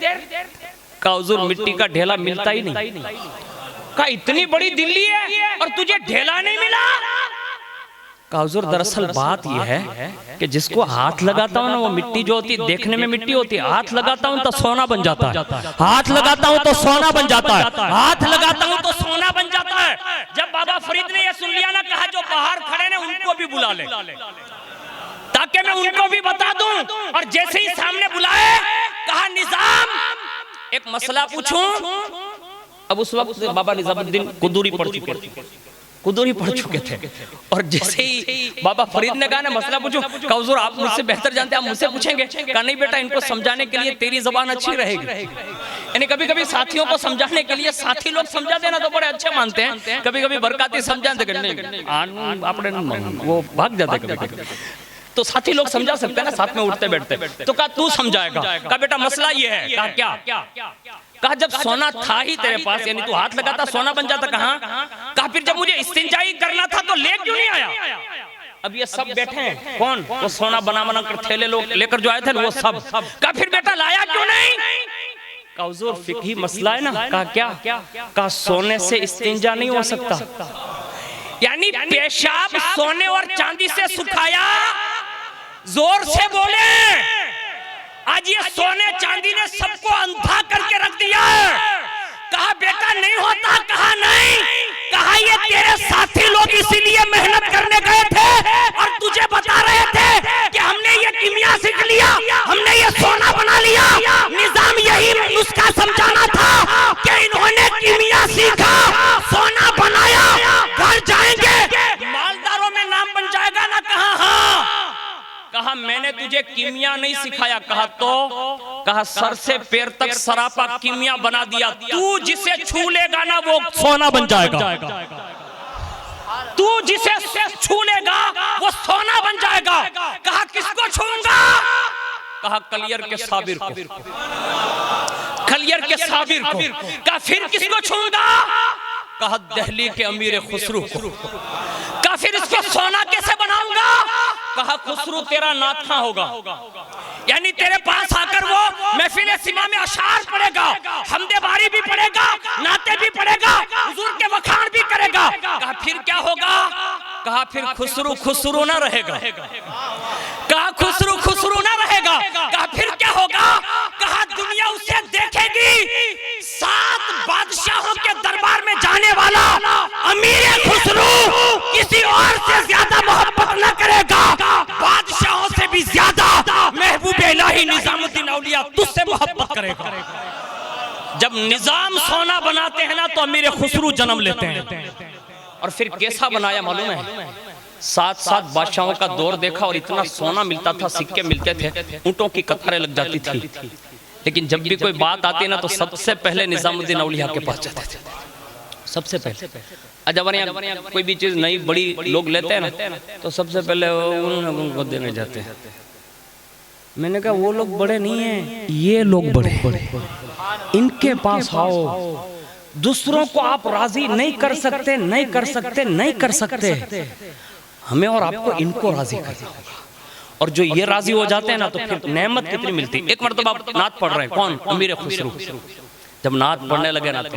कहा हुजूर मिट्टी का ढेला मिलता ही नहीं। कहा इतनी बड़ी दिल्ली है और तुझे ढेला नहीं मिला? कहा हुजूर दरअसल बात यह है कि जिसको हाथ लगाता हूँ ना वो मिट्टी जो होती है देखने में मिट्टी होती है, हाथ लगाता हूँ तो सोना बन जाता है, हाथ लगाता हूँ तो सोना बन जाता है, हाथ लगाता हूँ तो सोना बन जाता है। जब बाबा फरीद ने ये सुन लिया ना, कहा जो बाहर खड़े ने उनको भी बुला ले ताकि मैं उनको भी बता दूं। और जैसे ही सामने बुलाए, कहा निजाम एक मसला पूछूं। अब उस वक्त बाबा निजामुद्दीन कुदूरी पढ़ चुके थे और जैसे ही बाबा फरीद ने कहा ना मसला पूछो, कहा हुजूर आप मुझसे बेहतर जानते हैं, आप मुझसे पूछेंगे? कहा नहीं बेटा इनको समझाने के लिए तेरी जबान अच्छी रहेगी। यानी कभी कभी साथियों को समझाने के लिए साथी लोग समझा देना तो बड़े अच्छे मानते हैं, कभी कभी बरकाती समझा देते आपने वो भाग जाते कभी तो साथी लोग समझा सकते हैं ना साथ में उठते बैठते। तो कहा तू समझाएगा? कहा बेटा मसला ये है। कहा क्या? कहा जब सोना था ही तेरे पास, यानी तू हाथ लगाता सोना बन जाता। कहा फिर जब मुझे इस्तिंजाई करना था तो ले क्यों नहीं आया? अब ये सब बैठे हैं, कौन? वो सोना बना कर थैले लोग लेकर जो आए थे वो सब। कहा फिर बेटा लाया क्यों नहीं? कहा हुजूर फिक्ही मसला है ना। कहा क्या? कहा सोने से इस्तिंजा नहीं हो सकता, यानी पेशाब सोने और चांदी से सुखाया। जोर से बोले, आज ये सोने चांदी ने सबको अंधा करके रख दिया है। कहा बेटा नहीं होता। कहा नहीं। कहा ये तेरे साथी लोग इसीलिए मेहनत करने गए थे और तुझे बता रहे थे कि हमने ये कीमिया सीख लिया, हमने ये सोना बना लिया। निजाम यही नुस्खा समझाना था कि इन्होंने कीमिया सीखा, सोना बनाया, घर जाएंगे मालदारों में नाम बन जाएगा ना। कहा हाँ। कहा मैंने तुझे कीमिया नहीं सिखाया। कहा तो? कहा सर से पैर तक सरापा कीमिया बना दिया। तू जिसे छू लेगा ना वो सोना बन जाएगा, तू जिसे छू लेगा वो सोना बन जाएगा। कहा किसको छूऊंगा? कहा कलियर के साबिर को, कलियर के साबिर को। कहा फिर किसको छूऊंगा? कहा दिल्ली के अमीर खुसरू को। कहा फिर इसको सोना कैसे बनाऊंगा? कहा खुसरू तेरा नाथा होगा, यानी तेरे पास आकर वो महफिल सिमा में अशार पढ़ेगा, हमदे बारी भी पढ़ेगा, नाते भी पढ़ेगा, हुजूर के वखाण भी करेगा। कहा फिर क्या होगा? कहा फिर खुसरू ना रहेगा। कहा खुसरू ना रहेगा। कहा फिर क्या होगा? कहा दुनिया उसे देखेगी 7 बादशाहों के दरबार में जाने वाला अमीर खुसरू किसी और से ज्यादा मोहब्बत न करेगा, बादशाहों से भी ज्यादा महबूब इलाही निजामुद्दीन औलिया तुझसे मोहब्बत करेगा। जब निजाम सोना बनाते हैं ना तो अमीर खुसरू जन्म लेते हैं। और फिर कैसा बनाया मालूम है? 7 बादशाहों का दौर देखा और इतना सोना मिलता था, सिक्के मिलते थे, ऊंटों की कतारें लग जाती थी। लेकिन जब भी कोई बात आती ना तो सबसे पहले निजामुद्दीन औलिया के पास जाते थे, सबसे पहले। जब यहाँ कोई भी चीज नई बड़ी लोग लेते हैं ना तो सबसे पहले उनको देने जाते हैं। मैंने कहा वो लोग बड़े नहीं हैं, ये लोग बड़े, इनके पास आओ। दूसरों को आप राजी नहीं कर सकते, नहीं कर सकते, नहीं कर सकते, हमें और आपको इनको राजी करना होगा। और जो ये राजी हो जाते हैं ना तो फिर नेमत कितनी मिलती। एक मरतबा आप नात पढ़ रहे हैं, कौन? अमीर खुसरू। जब नात पढ़ने लगे ना तो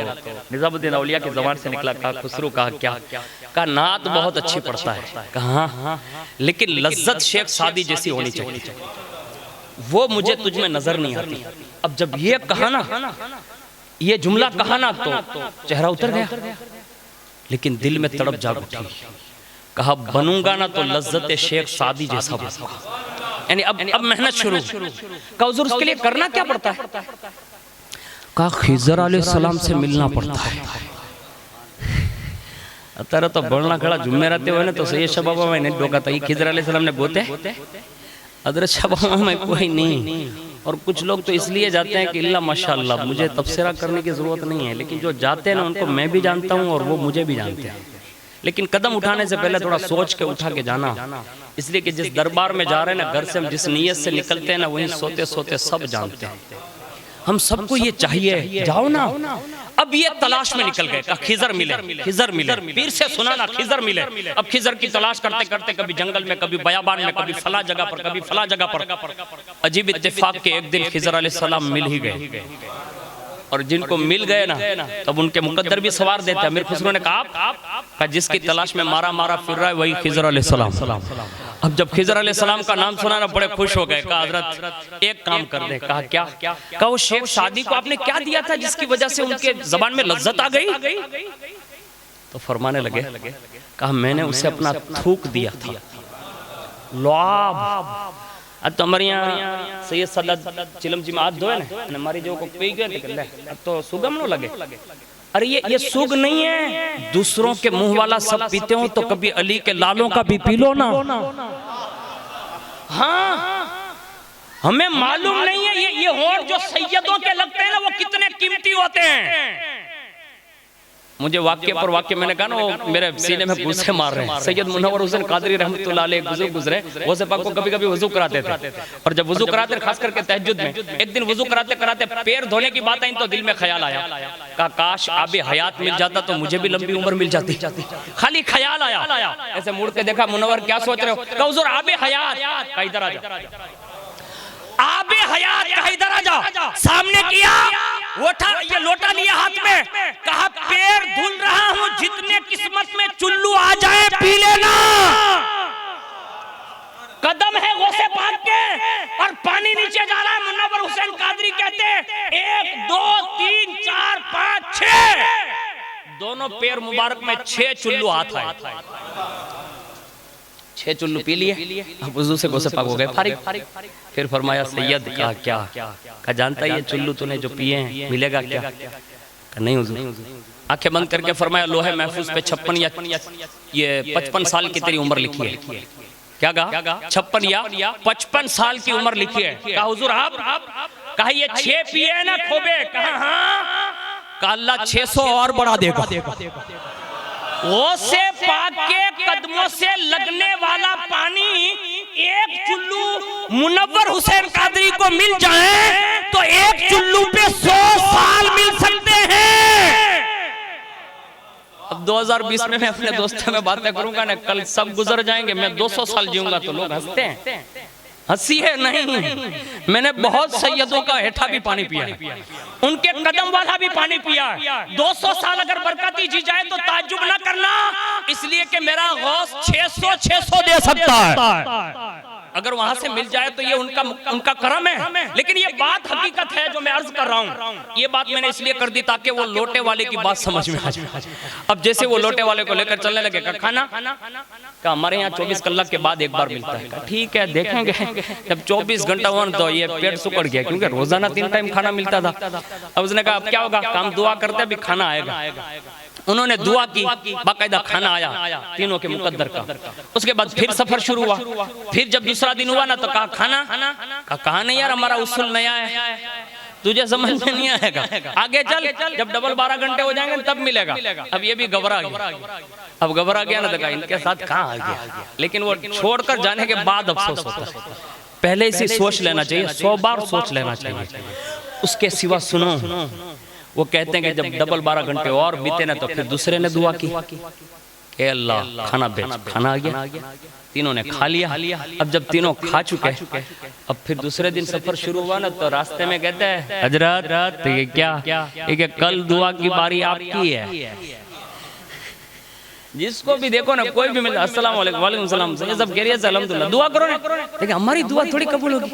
निजामुद्दीन औलिया की ज़बान से निकला, कहा खुसरू, कहा क्या? कहा नात बहुत अच्छी पढ़ता है। कहा लेकिन लज्जत शेख सादी जैसी होनी चाहिए, वो मुझे तुझ में नजर नहीं आती। अब जब ये कहा ना, ये जुमला कहा ना तो चेहरा उतर गया, लेकिन दिल में तड़प जाग उठी। कहा बनूंगा ना तो लज्जत शेख सादी जैसा बनूंगा। यानी अब मेहनत शुरू। कहा हुजूर उसके लिए करना क्या पड़ता है? कहा खिजर अलैहिस्सलाम से मिलना पड़ता है। अतर तो बोलना खड़ा जुम्मे रहते हुए ना तो सही शबाबा में नहीं डोका था, खिजर अलैहिस्सलाम ने बोते अदर शबाबा में कोई नहीं। और कुछ लोग तो इसलिए जाते हैं कि अल्लाह माशाअल्लाह, मुझे तबसरा करने की जरूरत नहीं है, लेकिन जो जाते हैं ना उनको मैं भी जानता हूँ और वो मुझे भी जानते हैं। लेकिन कदम उठाने से पहले थोड़ा सोच के उठा के जाना, इसलिए कि जिस दरबार में जा रहे हैं ना, घर से हम जिस नीयत से निकलते हैं ना, वहीं सोते सोते सब जानते हैं। हम सबको ये चाहिए, जाओ ना। अब ये तलाश में निकल गए, खिजर मिले, खिजर मिले, पीर से सुना ना खिजर मिले। अब खिजर की तलाश करते करते कभी जंगल में, कभी बयाबान में, कभी फला जगह पर, कभी फला जगह पर। अजीब इत्तेफाक के एक दिन खिजर अलैहिस्सलाम मिल ही गए। और जिनको मिल गए ना तब उनके मुकद्दर भी सवार देते हैं। अमीर खुसरो ने कहा जिसकी तलाश में मारा मारा फिर रहा है वही खिजर अलैहिस्सलाम। अब जब खिजर अलैहिस्सलाम का नाम सुना ना बड़े खुश हो गए। कहा हजरत एक काम कर दे। कहा क्या? कहा वो शेख सादी को आपने क्या दिया था जिसकी वजह से उनके जबान में लज्जत आ गई? तो फरमाने लगे, कहा मैंने उसे अपना थूक दिया था। लुआब अब तो हमारे यहाँ सैयद सदद चिलम जी में हाथ धोए ना, हमारी जो को पी गए अब तो सुगम न लगे। अरे ये सुग नहीं है, दूसरों के मुंह वाला सब पीते हो तो कभी अली के लालों का भी पी लो ना। हाँ हमें मालूम नहीं है ये होंठ जो सैयदों के लगते हैं ना वो कितने कीमती होते हैं। मुझे वाक्य पर वाक्य मैंने कहा ना वो मेरे सीने में घूसे मार रहे हैं। सैयद मुनव्वर हुसैन कादरी रहमतुल्लाह अलैह बुजुर्ग गुजरे, वो से पाक को कभी कभी वजू कराते थे। और जब वजू कराते खास करके तहज्जुद में, एक दिन वजू कराते कराते पैर धोने की बात आई तो दिल में ख्याल आया, कहा काश आबे हयात मिल जाता तो मुझे भी लंबी उम्र मिल जाती। खाली ख्याल आया, ऐसे मुड़ के देखा, मुनव्वर क्या सोच रहे हो? कहा हुजूर आबे हयात का इधर आ जा, आबे हयात का इधर आ जा। सामने किया, ये लोटा लिया हाथ में, कहा पैर धुल रहा हूं, जितने किस्मत में चुल्लू आ जाए पी लेना। कदम है गौसे पाक के और पानी नीचे जा रहा है। मुनव्वर हुसैन कादरी कहते 1 2 3 4 5 6 दोनों पैर मुबारक में 6 चुल्लू हाथ आए। 6 चुल्लू पी लिए, अब वुजू से गौसे पाक हो गए फारिग। फिर फरमाया सैयद का क्या जानता है ये चुल्लू तूने जो पिए हैं मिलेगा क्या? नहीं हुजूर। आंखें बंद करके फरमाया लोहे महफूज पे 56 या ये 55 साल की तेरी उम्र लिखी है। क्या कहा? 56 या 55 साल की उम्र लिखी है। कहा हुजूर आप? कहा ये 6 पिए ना खोबे? कहा हाँ। कहा अल्लाह 600 और बढ़ा देगा। वो से पाक के कदमों से लगने वाला पानी एक चुल्लू मुनव्वर हुसैन कादरी को मिल जाए तो एक चुल्लू पे 100 साल मिल सकते हैं। अब 2020 में मैं अपने दोस्तों में बातें करूंगा ना, कल सब गुजर जाएंगे, मैं 200 साल जीऊंगा तो लोग हंसते हैं। हंसी है नहीं, मैंने बहुत सैयदों का हेठा भी पानी पिया है, उनके कदम वाला भी पानी पिया है। 200 साल अगर बरकती जी जाए तो ताज्जुब ना करना, इसलिए कि मेरा गौस 600 दे सकता है। अगर वहां से मिल जाए तो ये उनका करम है। लेकिन ये बात हकीकत है जो मैं अर्ज कर रहा हूँ। ये बात मैंने इसलिए कर दी ताकि वो लोटे वाले की बात समझ में आ जाए। अब जैसे वो लोटे वाले को लेकर चलने लगे, खाना का हमारे यहाँ 24 कलाक के बाद एक बार मिलता है। ठीक है देखेंगे, जब 24 घंटा हुआ तो ये पेट सुकड़ गया, क्योंकि रोजाना 3 टाइम खाना मिलता था। अब उसने कहा अब क्या होगा, काम दुआ करते अभी खाना आएगा। उन्होंने दुआ की, बाकायदा खाना आया तीनों के मुकद्दर का। उसके बाद फिर सफर शुरू हुआ। फिर जब दूसरा दिन हुआ ना तो कहा खाना, कहा नहीं यार हमारा उसूल नया है, तुझे समझ में नहीं आएगा, आगे चल, जब डबल 12 घंटे हो जाएंगे तब मिलेगा। अब ये भी घबरा गया। अब घबरा गया ना तो कहा इनके साथ कहाँ आ गया। लेकिन वो छोड़कर जाने के बाद अफसोस होता है पहले से सोच लेना चाहिए, 100 बार सोच लेना चाहिए, उसके सिवा सुनो। वो कहते हैं कि जब डबल 12 घंटे और बीते ना तो फिर दूसरे ने दुआ की, ए अल्लाह खाना भेज। खाना आ गया, तीनों ने खा लिया। अब जब तीनों खा चुके, अब फिर दूसरे दिन सफर शुरू हुआ ना, तो रास्ते में कहते हैं हजरत ये क्या, कल दुआ की बारी आपकी है। जिसको भी देखो ना, कोई भी मिला अस्सलाम वालेकुम, वालेकुम सलाम, ये सब कह रही है अल्हम्दुलिल्लाह, दुआ करो ना। देखिए हमारी दुआ थोड़ी कबूल होगी।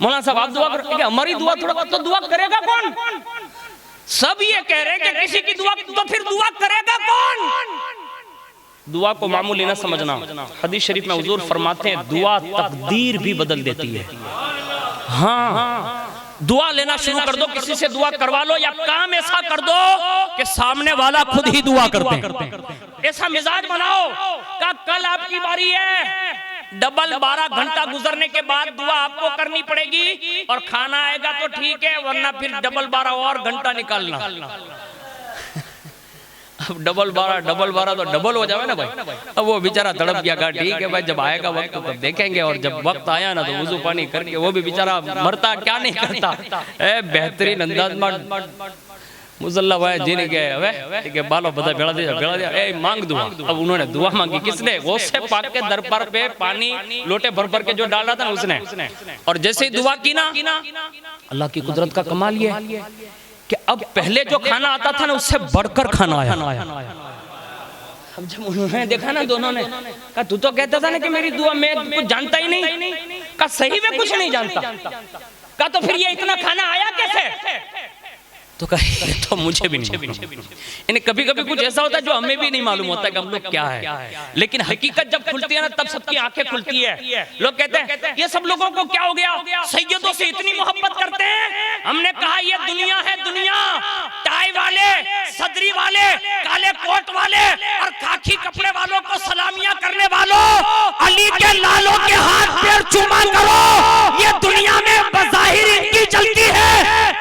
मौलाना साहब आप दुआ करो, हमारी दुआ थोड़ा, तो दुआ करेगा कौन? सब ये कह रहे हैं कि किसी की दुआ, तो फिर दुआ करेगा कौन? दुआ को मामूली ना समझना। हदीस शरीफ में हुजूर फरमाते हैं दुआ तकदीर भी बदल देती है। हाँ, दुआ लेना शुरू कर दो, किसी से दुआ करवा लो, या काम ऐसा कर दो कि सामने वाला खुद ही दुआ करते हैं। ऐसा मिजाज बनाओ कि कल आपकी बारी है, डबल 12 घंटा गुजरने के बाद दुआ आपको करनी पड़ेगी, और खाना आएगा तो ठीक है, वरना फिर डबल 12 और घंटा निकालना। अब डबल 12 तो डबल हो जाए ना भाई। अब वो बेचारा तड़प गया, कहा ठीक है भाई, जब आएगा वक्त तो तब देखेंगे। और जब वक्त आया ना तो वुजू पानी करके वो भी बेचारा मरता क्या नहीं करता, बेहतरीन अंदाज में मुसल्ला भाई जीने गए। हवे ठीक है, बालो बता बेड़ा दिया, ए मांग दुआ। अब उन्होंने दुआ मांगी, किसने? गौसे पाक के दरबार पे पानी लोटे भर भर के जो डाला था ना उसने। और जैसे ही दुआ की ना, अल्लाह की कुदरत का कमाल ये है कि अब पहले जो खाना आता था ना उससे बढ़कर खाना आया। अब जब उन्होंने देखा ना, दोनों ने कहा तू तो कहता था ना कि मेरी दुआ मैं कुछ जानता ही नहीं, कहा सही में कुछ नहीं जानता, कहा तो फिर ये इतना खाना आया कैसे? तो कहे तो मुझे भी नहीं। इन्हें कभी कभी कुछ ऐसा होता है जो हमें भी नहीं मालूम होता कि हम लोग क्या है, लेकिन हकीकत जब खुलती है ना तब सबकी आंखें खुलती है। लोग कहते हैं ये सब लोगों को क्या हो गया, सैयदों से इतनी मोहब्बत करते हैं। हमने कहा ये दुनिया है, दुनिया टाई वाले, सदरी वाले, काले कोट वाले और खाकी कपड़े वालों को सलामियां करने वालों, अली के लालों के हाथ पैर चूमा करो। ये दुनिया में बज़ाहिर इनकी चलती है,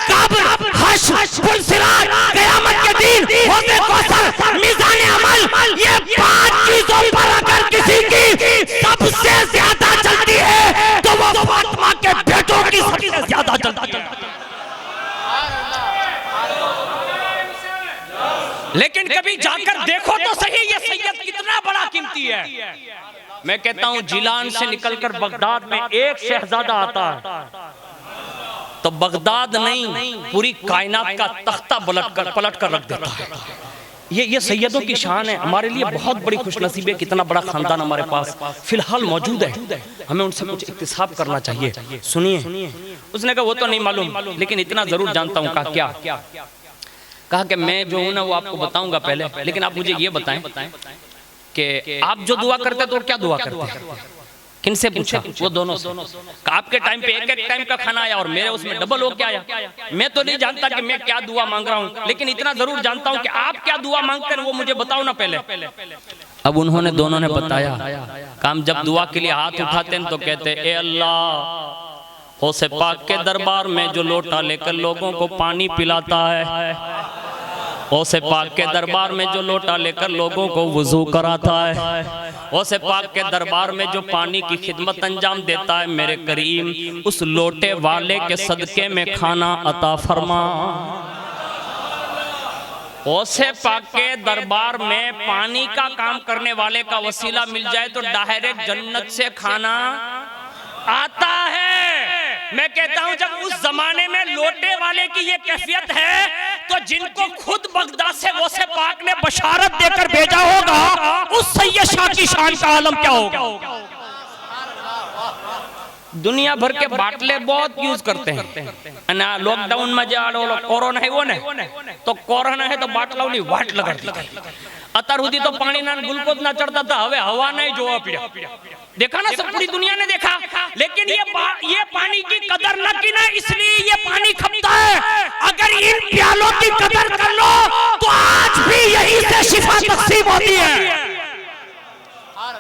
कब्र हश्र पुलसिरात क़यामत के दिन होते कौसर मीज़ान अमल, ये 5 चीजों पर अगर किसी की सबसे ज्यादा चलती है तो वो फातिमा के बेटों की सबसे ज्यादा चलती है। लेकिन कभी जाकर देखो तो सही ये सैयद कितना बड़ा कीमती है। मैं कहता हूं जिलान से निकलकर बगदाद में एक शहजादा आता है तो बगदाद नहीं पूरी कायनात का तख्ता पलट कर रख देता है। ये सैयदों की शान है। हमारे लिए बहुत बड़ी खुशनसीब है, कितना बड़ा खानदान हमारे पास फिलहाल मौजूद है, हमें उनसे कुछ इक्तिसाब करना चाहिए। सुनिए, उसने कहा वो तो नहीं मालूम, लेकिन इतना जरूर जानता हूँ। कहा क्या? कहा कि मैं जो हूँ ना वो आपको बताऊंगा पहले, लेकिन आप मुझे ये बताएं कि आप जो दुआ करते तो क्या दुआ करते हैं? किनसे पूछा? वो दोनों से। आपके टाइम पे एक टाइम का खाना आया और मेरे उसमें डबल हो क्या आया। मैं तो नहीं जानता कि मैं क्या दुआ मांग रहा हूँ, लेकिन इतना जरूर जानता हूँ कि आप क्या दुआ मांगते हैं वो मुझे बताओ ना पहले। अब उन्होंने दोनों ने बताया। काम जब दुआ के लिए हाथ उठाते हैं तो कहते ए अल्लाह, गौसे पाक के दरबार में जो लोटा लेकर लोगों को पानी पिलाता है, गौसे पाक के दरबार में जो लोटा लेकर लोगों को वुजू कराता है, गौसे पाक के दरबार में जो पानी की खिदमत अंजाम देता है, मेरे करीम उस लोटे वाले के सदके में खाना अता फरमा। गौसे पाक के दरबार में पानी का काम करने वाले का वसीला मिल जाए तो डायरेक्ट जन्नत से खाना आता है। मैं कहता हूं जब उस जमाने में लोटे वाले की ये कैफियत है तो जिनको खुद बगदाद से गौसे पाक ने बशारत देकर भेजा होगा उस सैयद शाह की शान का आलम क्या होगा। दुनिया भर के बाटले बहुत यूज करते हैं ना। लॉकडाउन में जो कोरोना है वो नहीं तो कोरोना है तो बाटला नहीं वाट लगा अतर हुदी तो पानी ना ग्लूकोज ना चढ़ता था, हवे हवा नहीं जो पिया देखा ना, सब पूरी दुनिया ने देखा। लेकिन ये पानी की कदर न की ना, इसलिए ये पानी खपता है। अगर इन प्यालों की कदर कर लो तो आज भी यही से शिफा तकसीम होती है।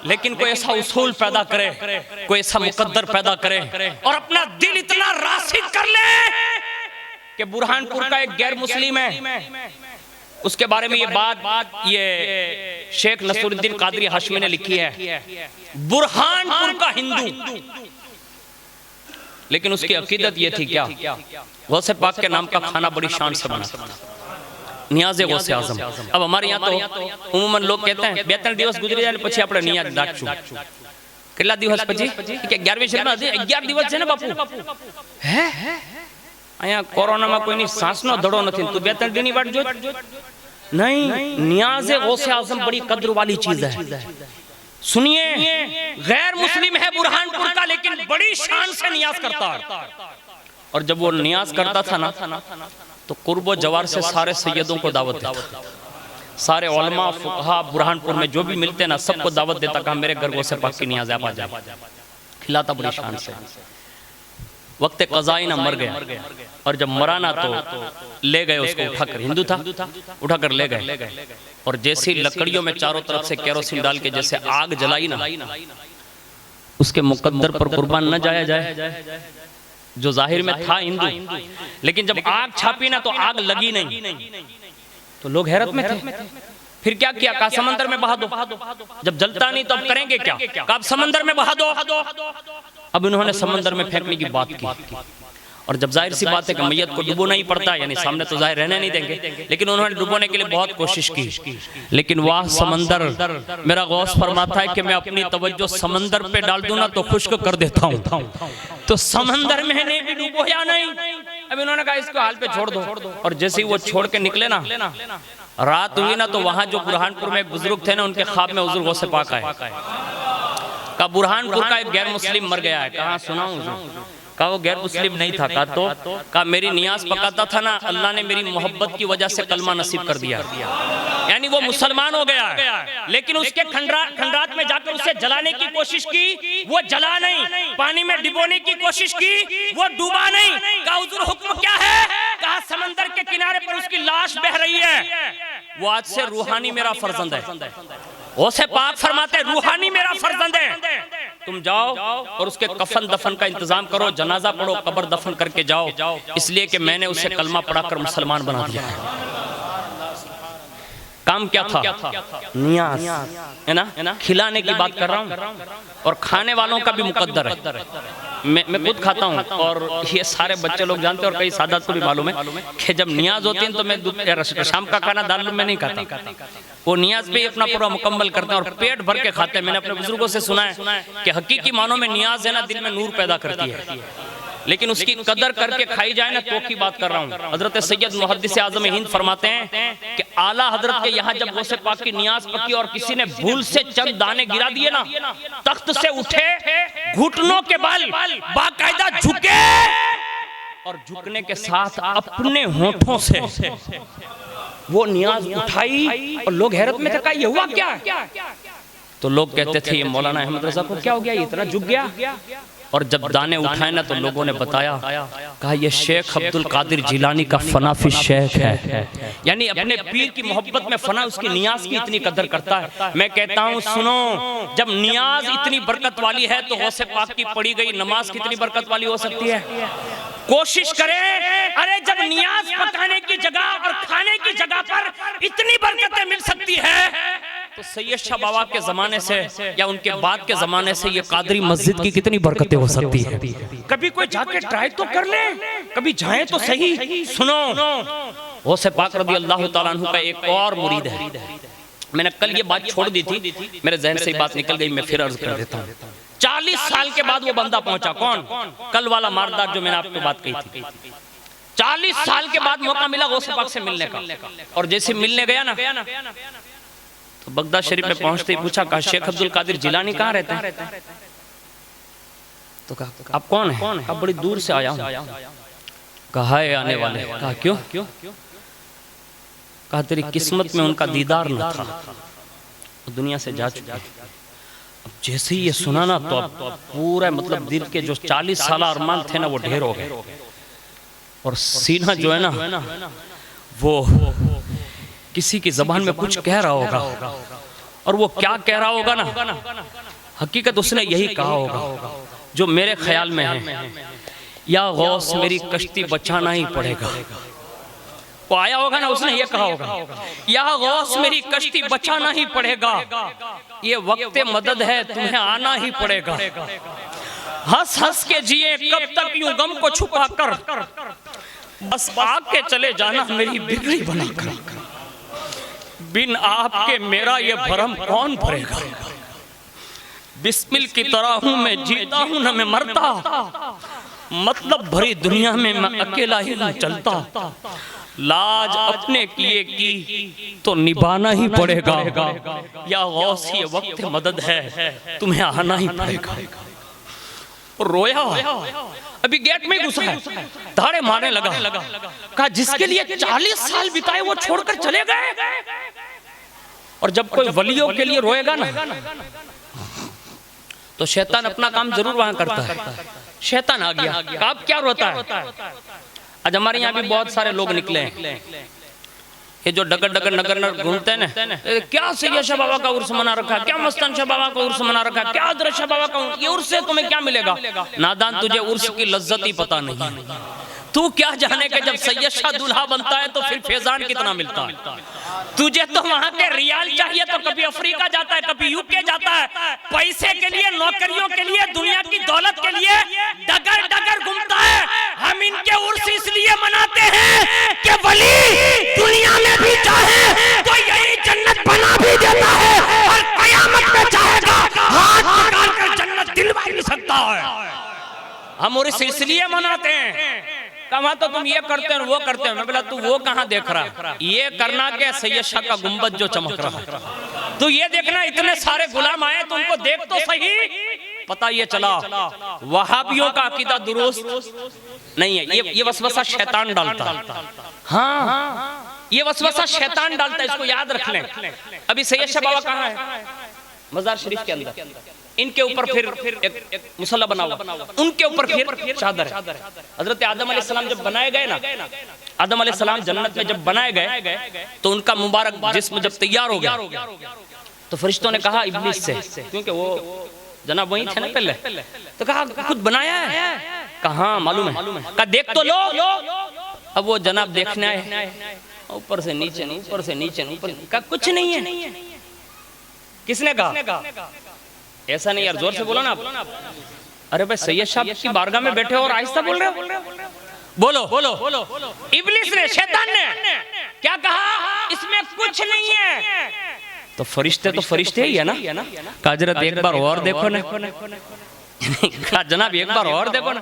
लेकिन कोई ऐसा उसूल पैदा करे, कोई ऐसा मुकद्दर पैदा करे और अपना दिल इतना रासिक कर ले कि बुरहानपुर का एक गैर मुस्लिम है, उसके बारे में ये बात ये शेख नसरुद्दीन कादरी हाशमी ने लिखी है। बुरहानपुर का हिंदू लेकिन उसकी अकीदत ये थी क्या, गौसे पाक के नाम का खाना बड़ी शान से बना, नियाज़े गौसे आज़म। अब हमारे यहाँ तो उम्मन लोग कहते हैं 2-3 दिवस गुजरी जाए પછી આપણે નિયાઝ દાટશું। કેટલા દિવસ પછી કે 11મી શરીમાં 11 દિવસ છે ને બાપુ। હે અહીંયા કોરોનામાં કોઈની સાંસનો ધડો નથી, તું 2-3 દિનની વાટ જો नहीं। नियाज़े गौसे आज़म बड़ी कद्र वाली चीज है। सुनिए, गैर मुस्लिम है बुरहानपुर का, लेकिन बड़ी शान से नियाज करता है। और जब वो नियाज करता था ना तो कुर्बो जवार से सारे सैयदों को दावत देता, सारे उलमा फुकहा बुरहानपुर में जो भी मिलते ना सबको दावत देता, कहा मेरे घर गौसे पाक की नियाज़ आप आ जाए, खिलाता बड़ी शान से। वक्त कज़ाई ना मर गया, और जब मरा ना तो ले गए उसको उठाकर, हिंदू था उठाकर ले गए, और जैसी लकड़ियों में चारों तरफ से केरोसिन डाल के जैसे आग जलाई ना, उसके मुकद्दर पर कुर्बान न जाया जाए, जो जाहिर में था हिंदू, लेकिन जब आग छापी ना तो आग लगी नहीं, तो लोग हैरत में थे। फिर क्या किया, कहा समंदर में बहा दो, जब जलता नहीं तो अब करेंगे क्या, कहा अब समंदर में बहा दो। अब इन्होंने समंदर में फेंकने की बात की, और जब जाहिर सी बात है कि मैयत को डुबोना ही पड़ता है, यानी सामने तो जाहिर रहने नहीं देंगे, लेकिन उन्होंने डुबोने के लिए बहुत कोशिश की, लेकिन वाह समंदर, मेरा गौस फरमाता है कि मैं अपनी तवज्जो समंदर पे डाल दूं ना तो खुश्क कर देता हूं, तो समंदर में ने भी डुबोया नहीं। अब इन्होंने कहा इसको हाल पे छोड़ दो, और जैसे ही वो छोड़ के निकले ना, रात हुई ना तो वहां जो बुरहानपुर में एक बुजुर्ग थे ना, उनके ख्वाब में हुजूर गौसे पाक आए, कहा बुरहानपुर का एक गैर मुस्लिम मर गया है। कहा सुनाऊं? कहा वो गैर मुस्लिम नहीं था, कहा मेरी नियाज पकाता था ना, अल्लाह ने मेरी मोहब्बत की वजह से कलमा नसीब कर दिया, यानी वो मुसलमान हो गया है। लेकिन उसके खंडरात में जाकर उसे जलाने की कोशिश की, वो जला नहीं, पानी में डिबोने की कोशिश की, वो डूबा नहीं। कहा हुजूर हुक्म क्या है? कहा समंदर के किनारे पर उसकी लाश बह रही है, वो आज से रूहानी मेरा फर्जंद है। गौसे पाक फरमाते रूहानी मेरा फर्जंद है, तुम जाओ और उसके कफन दफन का इंतजाम करो, जनाजा पढ़ो, कब्र दफन करके जाओ, इसलिए कि मैंने उसे कलमा पढ़ाकर मुसलमान बना दिया। काम क्या था? नियाज है ना, खिलाने की बात कर रहा हूँ, और खाने वालों का भी मुकद्दर है। मैं खुद खाता हूँ, और ये सारे बच्चे लोग जानते हैं, और कई सादात को भी मालूम है कि जब नियाज होती है तो मैं शाम का खाना दारुल में नहीं खाता, वो नियाज पे अपना पूरा मुकम्मल करते हैं और पेट भर के खाते हैं। मैंने अपने बुजुर्गों से सुना है कि हकीकी मानों में नियाज है ना, दिल में नूर पैदा करती है, लेकिन उसकी कदर करके खाई जाए ना तो की बात कर रहा हूँ। हजरत सैयद मुहद्दिस आज़म हिंद फरमाते हैं कि आला हजरत के यहाँ जब गौसे पाक की नियाज पकी और किसी ने भूल से चंद दाने गिरा दिए ना, तख्त से उठे, घुटनों के बल बाकायदा झुके, और झुकने के साथ अपने होठों से वो नियाज उठाई, और लोग हैरत में थे, कहा ये हुआ क्या? तो लोग कहते थे ये मौलाना अहमद रजा को क्या हो गया, इतना झुक गया। और जब दाने उठाए ना तो लोगों ने बताया, कहा ये शेख अब्दुल कादिर जिलानी का फनाफी शेख है, यानी अपने पीर की मोहब्बत में फना, उसकी नियाज की इतनी कदर करता है। मैं कहता हूँ सुनो, जब नियाज इतनी बरकत वाली है तो गौसे पाक की पढ़ी गई नमाज कितनी बरकत वाली हो सकती है। कोशिश करें, अरे जब नियाज पकाने की जगह और खाने की जगह पर इतनी बरकतें मिल सकती है, तो सैयद शाह बाबा के जमाने से या उनके बाद के जमाने से ये कादरी मस्जिद की कितनी बरकतें हो सकती है। कभी कोई जाके ट्राई तो कर ले, कभी जाए तो सही। सुनो, गौसे पाक रज़ी अल्लाह तआला अन्हु का एक और मुरीद है, मैंने कल ये बात छोड़ दी थी, मेरे जहन से बात निकल गई, मैं फिर अर्ज कर देता हूँ। 40 साल के बाद वो बंदा पहुंचा, कौन? कल वाला मारदार जो मैंने आपको बात कही थी। 40 साल के बाद मौका मिला गौसे पाक से मिलने का, और जैसे मिलने गया ना तो बगदाद शरीफ में पहुंचते ही पूछा, कहा शेख अब्दुल कादिर जिलानी कहाँ रहते हैं? तो कहा आप कौन है? कहा बड़ी दूर से आया हूँ। कहा है आने वाले? कहा क्यों? कहा तेरी किस्मत में उनका दीदार न था, वो दुनिया से जा चुका। अब जैसे ही ये सुना ना तो अब पूरा मतलब दिल के जो 40 साल अरमान थे ना वो ढेर हो गए, और सीना जो है ना वो किसी की जबान में कुछ कह रहा होगा, और वो क्या कह रहा होगा ना, हकीकत उसने यही कहा होगा जो मेरे ख्याल में है, या गौस मेरी कश्ती बचाना ही पड़ेगा। वो आया होगा ना, उसने ये कहा होगा, या गौस मेरी कश्ती बचाना ही पड़ेगा, ये वक्त मदद है, तुम्हें आना ही पड़ेगा। हंस हंस के जिए कब तक यूं गम को छुपा कर, बस आके चले जाना मेरी बिगड़ी बनाकर। बिन आपके मेरा ये भरम कौन भरेगा। बिस्मिल की तरह हूं मैं, जीता हूं न मैं मरता, मतलब भरी दुनिया में मैं अकेला ही न चलता। लाज अपने किए की तो निभाना ही पड़ेगा, या गौस ये वक्त मदद है तुम्हें आना ही पड़ेगा। रोया, अभी गेट में घुसा है, धाड़े मारने लगा, कहा जिसके लिए 40 साल बिताए वो छोड़कर चले गए। और जब कोई वलियों के लिए रोएगा ना तो शैतान अपना काम जरूर वहां करता है। शैतान आ गया, अब क्या रोता है। आज हमारे यहाँ भी बहुत सारे लोग निकले हैं, ये जो डगर डगर नगर घूमते हैं ना, क्या सैयद शाह बाबा का उर्स मना रखा, क्या मस्तान शाह बाबा का उर्स मना रखा, क्या हजरत शाह बाबा का, ये उर्स से तुम्हें क्या मिलेगा। नादान, तुझे उर्स की लज्जत ही पता नहीं। तू क्या जाने के जब सैयद शाह दूल्हा बनता है तो फिर फैजान कितना मिलता है। तुझे तो वहां के रियाल चाहिए तो कभी अफ्रीका जाता है, कभी यूके जाता है, पैसे के लिए, नौकरियों के लिए, दुनिया की दौलत के लिए डगर डगर घूमता है। हम इनके उर्स इसलिए मनाते हैं कि वली दुनिया में भी चाहे तो यही जन्नत बना भी देता है, और कयामत में चाहेगा हाथ निकाल कर जन्नत दिलवा भी सकता है। हम उर्स इसलिए मनाते हैं। कहा तो तुम ये करते हो वो करते हो। मैं बोला तू वो कहाँ देख रहा, ये करना के सैयद शाह का गुंबद जो चमक रहा, तू ये देखना इतने सारे गुलाम आए तो उनको देख तो सही। पता ये चला वहाबियों का अकीदा दुरुस्त नहीं है, ये वसवसा शैतान डालता। हाँ, ये वसवसा शैतान डालता है, इसको याद रख लें। अभी सैयद शाह बाबा कहाँ है, मजार शरीफ के अंदर, इनके ऊपर फिर एक मुसल्ला बना हुआ, उनके ऊपर फिर चादर है। हजरत आदम अलैहिस्सलाम जब बनाए गए ना, आदम अलैहिस्सलाम जन्नत में जब बनाए गए तो उनका मुबारक जिस्म जब तैयार हो गया तो फरिश्तों ने कहा इब्लीस से, क्योंकि वो जनाब वही थे ना पहले, तो कहा खुद बनाया है। कहा मालूम है, कहा देख तो लो। अब वो जनाब देखने आए, ऊपर से नीचे, ऊपर से नीचे, ऊपर, कहा कुछ नहीं है। किसने कहा? ऐसा नहीं यार, जोर से बोलो ना आप। अरे भाई सैयद शाह की बारगाह में बैठे हो और आहिस्ता बोल रहे हो। बोलो बोलो। इब्लीस ने, शैतान ने क्या कहा? इसमें कुछ नहीं है। तो फरिश्ते ही है ना। हजरत एक बार और देखो ना। जनाब एक बार और देखो ना,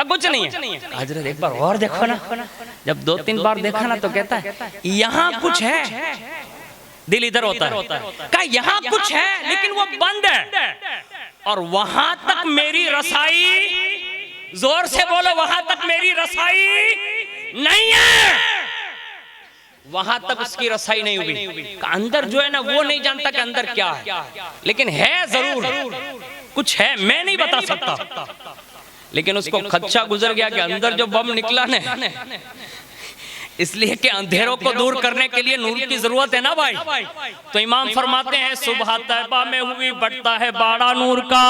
कुछ नहीं है। हजरत एक बार और देखो ना। जब 2-3 बार देखा ना तो कहता है यहाँ कुछ है। दिल इधर होता है, कहा यहाँ कुछ है लेकिन वो बंद है, और वहां तक मेरी रसाई, जोर से बोलो, वहां तक मेरी रसाई नहीं है। वहां तक उसकी रसाई नहीं हुई। अंदर जो है ना वो नहीं जानता कि अंदर क्या है, लेकिन है जरूर कुछ है, मैं नहीं बता सकता। लेकिन उसको खदशा गुजर गया कि अंदर जो बम निकला ना, इसलिए कि अंधेरों को दूर करने के लिए नूर की जरूरत है ना भाई। तो इमाम फरमाते हैं सुबह तैबा में हुई बढ़ता है बाड़ा नूर का,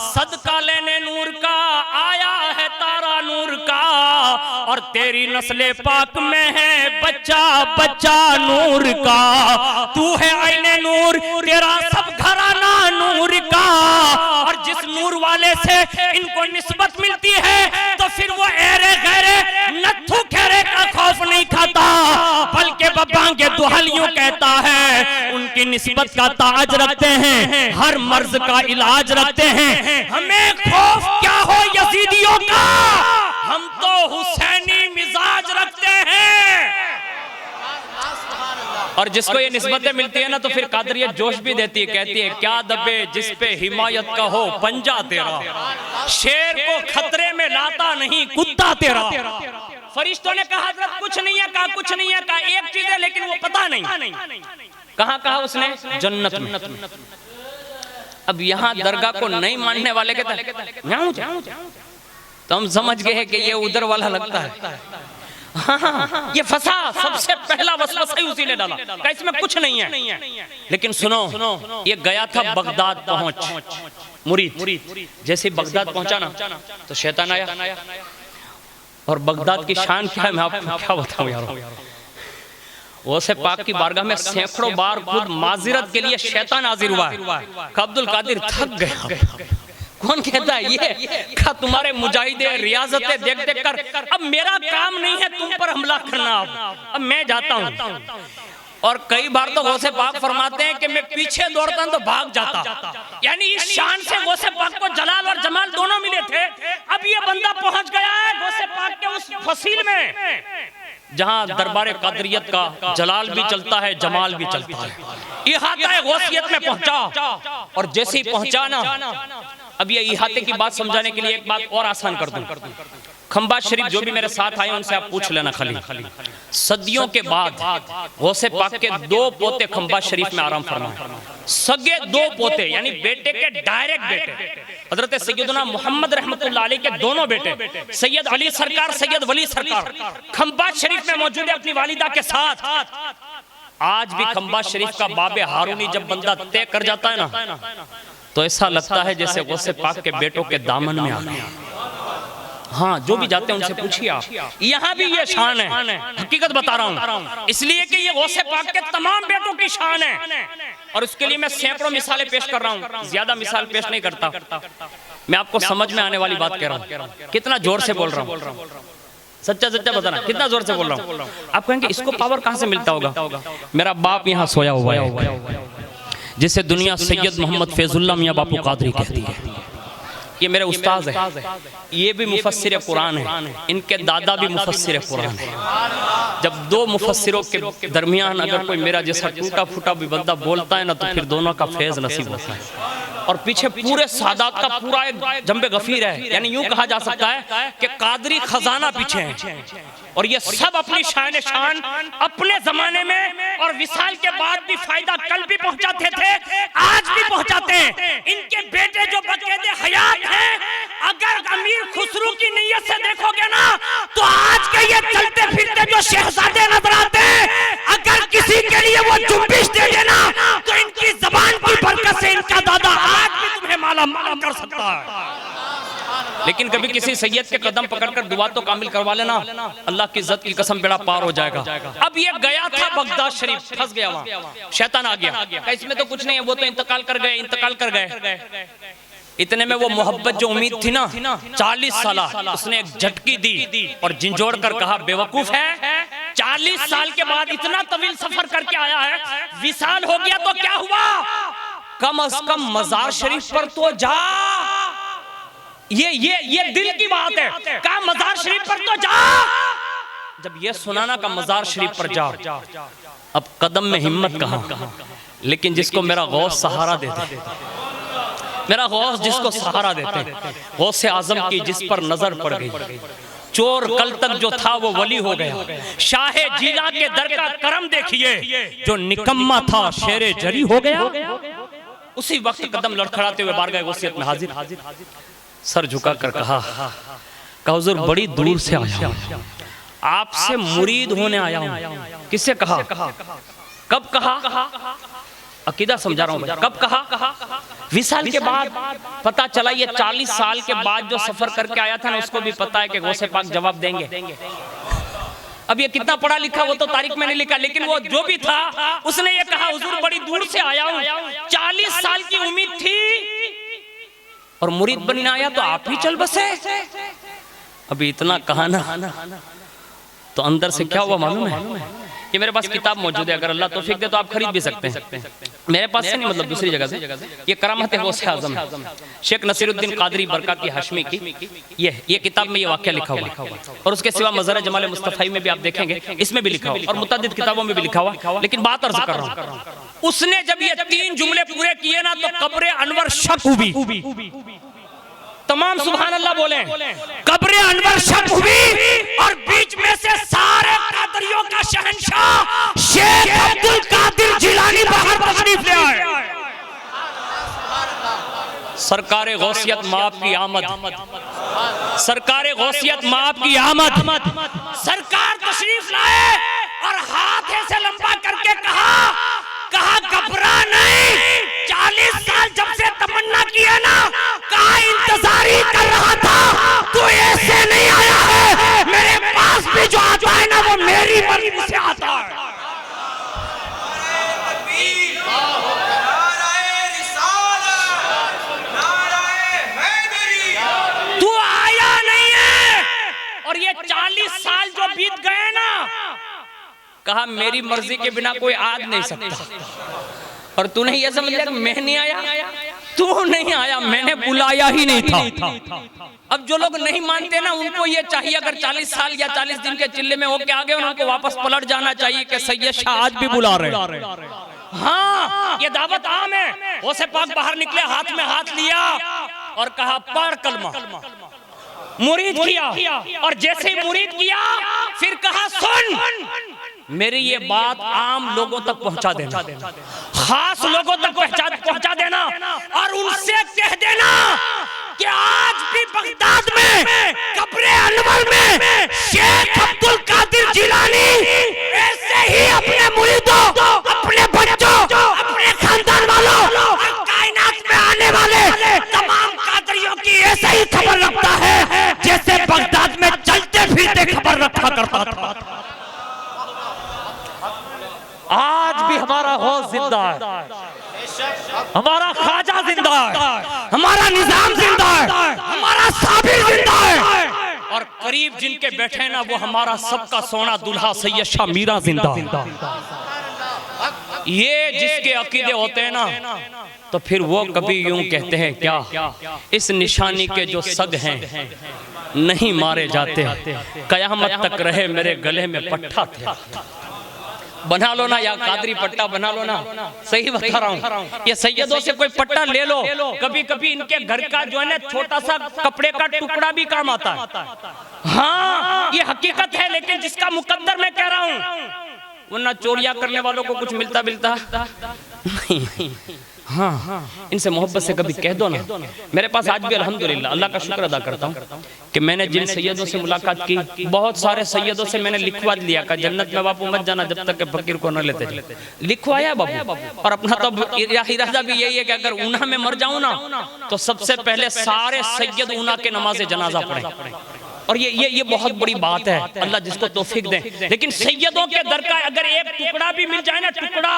सदका लेने नूर का आया है तारा नूर का, और तेरी नस्ले पाक में है बच्चा बच्चा नूर का। तू है आईने नूर, तेरा सब घराना नूर का, और जिस नूर वाले से इनको निस्बत मिलती है तो फिर वो एरे गहरे नत्थु खेरे का खौफ नहीं खाता, बल्कि बब्बा के दुहालियों कहता है। उनकी निस्बत का ताज रखते हैं, हर मर्ज का इलाज रखते हैं। हमें खौफ क्या हो यजीदियों का, हम तो हुसैनी मिजाज रखते हैं। और जिसको ये निस्बतें मिलती है ना तो फिर कादरियत जोश भी देती है, कहती है क्या दबे जिस पे हिमायत का हो पंजा तेरा, शेर को खतरे में लाता नहीं कुत्ता तेरा। फरिश्तों ने कहा हजरत कुछ नहीं है, कहा कुछ नहीं है, कहा एक चीज है लेकिन वो पता नहीं। कहा उसने जन्नत में। अब यहाँ दरगाह को नहीं मानने वाले के तो हम समझ गए कि ये उधर वाला लगता है। हाँ, ये फंसा, सबसे पहला वसवसा ही उसी ने डाला, कहा इसमें कुछ नहीं है। लेकिन सुनो, ये गया था बगदाद पहुंच, मुरीद जैसे बगदाद पहुंचा ना तो शैतान आया। और बगदाद की शान क्या है मैं आपको क्या बताऊं यार। वैसे पाक की बारगाह में सैकड़ों बार खुद माजिरत के लिए शैतान हाजिर हुआ है। अब्दुल कादिर थक गया, कौन कहता है ये? कहा तुम्हारे मुजाहिदे रियाजतें देख देख कर अब मेरा काम नहीं है तुम पर हमला करना, अब मैं जाता हूं। और कई बार तो गौसे पाक फरमाते हैं कि मैं पीछे दौड़ता तो भाग जाता। यानी इस शान से गौसे पाक को जलाल और जमाल दोनों मिले थे। अब ये बंदा पहुंच गया है गौसे पाक के उस फसील में जहां दरबार कादरियत का जलाल भी चलता है, जमाल भी चलता है। इहाता है गौसियत में पहुंचा, और जैसे ही पहुंचा ना, अब ये इहाते की बात समझाने के लिए एक बात और आसान कर दूं। खंबात शरीफ जो भी मेरे साथ आए उनसे आप पूछ लेना खाली, सदियों के बाद गौसे पाक के 2 पोते खंबात शरीफ में आराम फरमाए। सगे 2 पोते यानी बेटे के डायरेक्ट बेटे हजरत सैयदना मोहम्मद रहमतुल्लाह अलैह के दोनों बेटे सैयद अली सरकार, सैयद वली सरकार खंबात शरीफ में मौजूद है अपनी वालिदा के साथ। आज भी खंबात शरीफ का बाबे हारूनी जब बंदा तय कर जाता है ना, तो ऐसा लगता है जैसे गौसे पाक के बेटों के दामन में आ गए। हाँ, जो भी जाते हैं उनसे पूछिए आप, यहाँ भी ये शान है, हकीकत बता रहा हूँ, इसलिए कि ये गौसे पाक के तमाम बेटों की शान है। और उसके लिए मैं सैकड़ों मिसालें पेश कर रहा हूँ, ज्यादा मिसाल पेश नहीं करता, मैं आपको समझ में आने वाली बात कह रहा हूँ। कितना जोर से बोल रहा हूँ, सच्चा सच्चा बताना, कितना जोर से बोल रहा हूँ। आप कहेंगे इसको पावर कहाँ से मिलता होगा? मेरा बाप यहाँ सोया हुआ है, जिसे दुनिया सैयद मोहम्मद फैजुल्लाह मियां बापू कादरी कहती है। ये मेरे उस्ताद है, ये भी मुफस्सिर कुरान है, इनके दादा भी मुफस्सिर कुरान है। जब 2 मुफस्सिरों के दरमियान अगर कोई मेरा जैसा टूटा फूटा भी बंदा बोलता है ना, तो फिर दोनों का फैज नसीब होता है। और पीछे पूरे सादात का पूरा एक जंबे गफीर है, यानी यूं कहा जा सकता है कि कादरी खजाना पीछे है। और ये सब अपनी शान अपने जमाने में और विसाल के बाद भी फायदा कल भी पहुंचाते थे, आज भी पहुंचाते हैं। इनके बेटे जो बकायदे हयात हैं, अगर अमीर खुसरू की नीयत से देखोगे ना, तो आज के ये चलते फिरते जो शहजादे नजर आते हैं, अगर किसी के लिए वो जुम्बिश दे देना, तो इनकी जबान की बरकत से इनका दादा आज भी तुम्हें माला माल कर सकता है। लेकिन कभी किसी सैयद के कदम पकड़कर दुआ तो कामिल करवा लेना, अल्लाह की इज्जत की कसम बेड़ा पार हो जाएगा। अब ये गया था बगदाद शरीफ, फंस गया वहां, शैतान आ गया, इसमें तो कुछ नहीं है, वो तो इंतकाल कर गए। इतने में वो मोहब्बत जो उम्मीद थी ना 40 साल, उसने एक झटकी दी और झिंझोड़ कर कहा बेवकूफ है, 40 साल के बाद इतना तवील सफर करके आया है, विसाल हो गया तो क्या हुआ, कम अज कम मजार शरीफ पर तो जा। ये दिल की बात है, कहा मजार शरीफ पर तो जा। जब ये सुनाना का मजार शरीफ पर जा, अब कदम में हिम्मत कहां। लेकिन जिसको मेरा गौस सहारा देता, मेरा गौस जिसको सहारा देते, गौसे आजम की जिस पर नजर पड़ गई, चोर कल तक जो था वो वली हो गया। शाहे जीला के दर का करम देखिए, जो निकम्मा था शेरे जरी हो गया। उसी वक्त कदम लड़खड़ाते हुए बारगाह गौसियत में हाजिर, सर झुकाकर कहा हुजूर बड़ी दूर से आया हूं, आपसे मुरीद होने आया हूं। किससे कहा? कब कहा? अकीदा समझा रहा हूं, कब कहा? विसाल के बाद। पता चला ये 40 साल के बाद जो सफर करके आया था ना, उसको भी पता है कि गौसे पाक जवाब देंगे। अब ये कितना पढ़ा लिखा वो तो तारीख में नहीं लिखा, लेकिन वो जो भी था उसने ये कहा हुजूर बड़ी दूर से आया हूं, 40 साल की उम्मीद थी और मुरीद बनने आया तो आप ही चल बसे। अभी इतना कहा ना, तो अंदर से क्या हुआ मालूम है? ये मेरे पास किताब मौजूद है, अगर अल्लाह तौफीक दे तो आप खरीद भी सकते हैं। मेरे पास से नहीं, मतलब दूसरी जगह से। ये करामत गौसे आज़म है, शेख नसीरुद्दीन कादरी बरकाती हाशमी की। ये किताब में ये वाक्य लिखा हुआ, और उसके सिवा मज़ार जमाल मुस्तफ़ाई में भी आप देखेंगे, इसमें भी लिखा हुआ, और मुतअद्दिद किताबों में भी लिखा हुआ। लेकिन बात अर्ज़ कर रहा हूं, उसने जब ये 3 जुमले पूरे किए ना, तो कब्रे अनवर शक हुई। तमाम सुभान अल्लाह बोले, कब्रे अनवर शक हुई, और बीच में से सारे कादरियों का शहंशाह शेख अब्दुल कादिर जिलानी बाहर तशरीफ ले आए। सरकारे गौसियत माप की आमद, सरकारे गौसियत माप की आमद। सरकार तशरीफ लाए और हाथ ऐसे लंबा करके कहा घबरा नहीं, 40 साल जब से तमन्ना की है ना, कहा इंतजार ही कर रहा था, तू ऐसे नहीं आया है, मेरे पास भी जो आता है ना वो मेरी मर्जी से आता है। कहा मेरी मर्जी के बिना कोई आ नहीं सकता, और तूने ये समझ लिया कि मैं नहीं आया, तू नहीं आया, मैंने बुलाया ही नहीं था। अब जो लोग नहीं मानते ना, उनको ये चाहिए अगर 40 साल या 40 दिन के चिल्ले में होके आ गए, उनको वापस पलट जाना चाहिए कि सैयद शाह आज भी बुला रहे। हाँ, ये दावत आम है। वो से पाक बाहर निकले, हाथ में हाथ लिया और कहा पढ़ कलमा, मुरीद किया, और जैसे ही मुरीद किया फिर कहा सुन, मेरी ये बात आम लोगों तक पहुंचा देना, खास लोगों तक पहुंचा देना, और उनसे कह देना कि आज भी बगदाद में कब्रे अनवर में शेख अब्दुल कादिर जिलानी ऐसे ही अपने मुरीदों, अपने बच्चों, अपने खानदान वालों और कायनात में आने वाले तमाम कादरियों की ऐसे ही खबर रखता है जैसे बगदाद में चलते फिरते खबर रखा करता था। आज भी हमारा गौस जिंदा है, हमारा ख्वाजा जिंदा है, हमारा निजाम जिंदा है, हमारा साबिर जिंदा है, और करीब जिनके बैठे हैं ना, वो हमारा सबका सोना दुल्हा सैयद शाह मीरा जिंदा है। ये जिसके अकीदे होते हैं ना, तो फिर वो कभी यूं कहते हैं क्या, इस निशानी के जो सग हैं नहीं मारे जाते, कयामत तक रहे मेरे गले में पट्टा थे। बना लो ना, या कादरी पट्टा बना लो ना, सही बता रहा हूँ। ये सैयदों से कोई पट्टा ले लो, कभी कभी इनके घर का जो है ना छोटा सा कपड़े का टुकड़ा भी काम आता है। हाँ, ये हकीकत है, लेकिन जिसका मुकद्दर मैं कह रहा हूँ, वरना चोरियां करने वालों को कुछ मिलता नहीं। हाँ, इनसे मोहब्बत से कभी कह दो ना। मेरे पास आज भी अल्हम्दुलिल्लाह अल्लाह का शुक्र अदा करता हूँ कि मैंने जिन सैयदों से मुलाकात की, बहुत सारे सैयदों से मैंने लिखवा लिया कि जन्नत में बापू मत जाना जब तक के फकीर को न लेते, लिखवाया बाबू। और अपना तो इरादा भी यही है कि अगर ऊना में मर जाऊं ना, तो सबसे पहले सारे सैयद ऊना के नमाज जनाजा पढ़े। और ये बहुत बड़ी बात है, अल्लाह जिसको तौफीक दे। लेकिन सैयदों के दर का अगर एक टुकड़ा भी मिल जाए ना, टुकड़ा,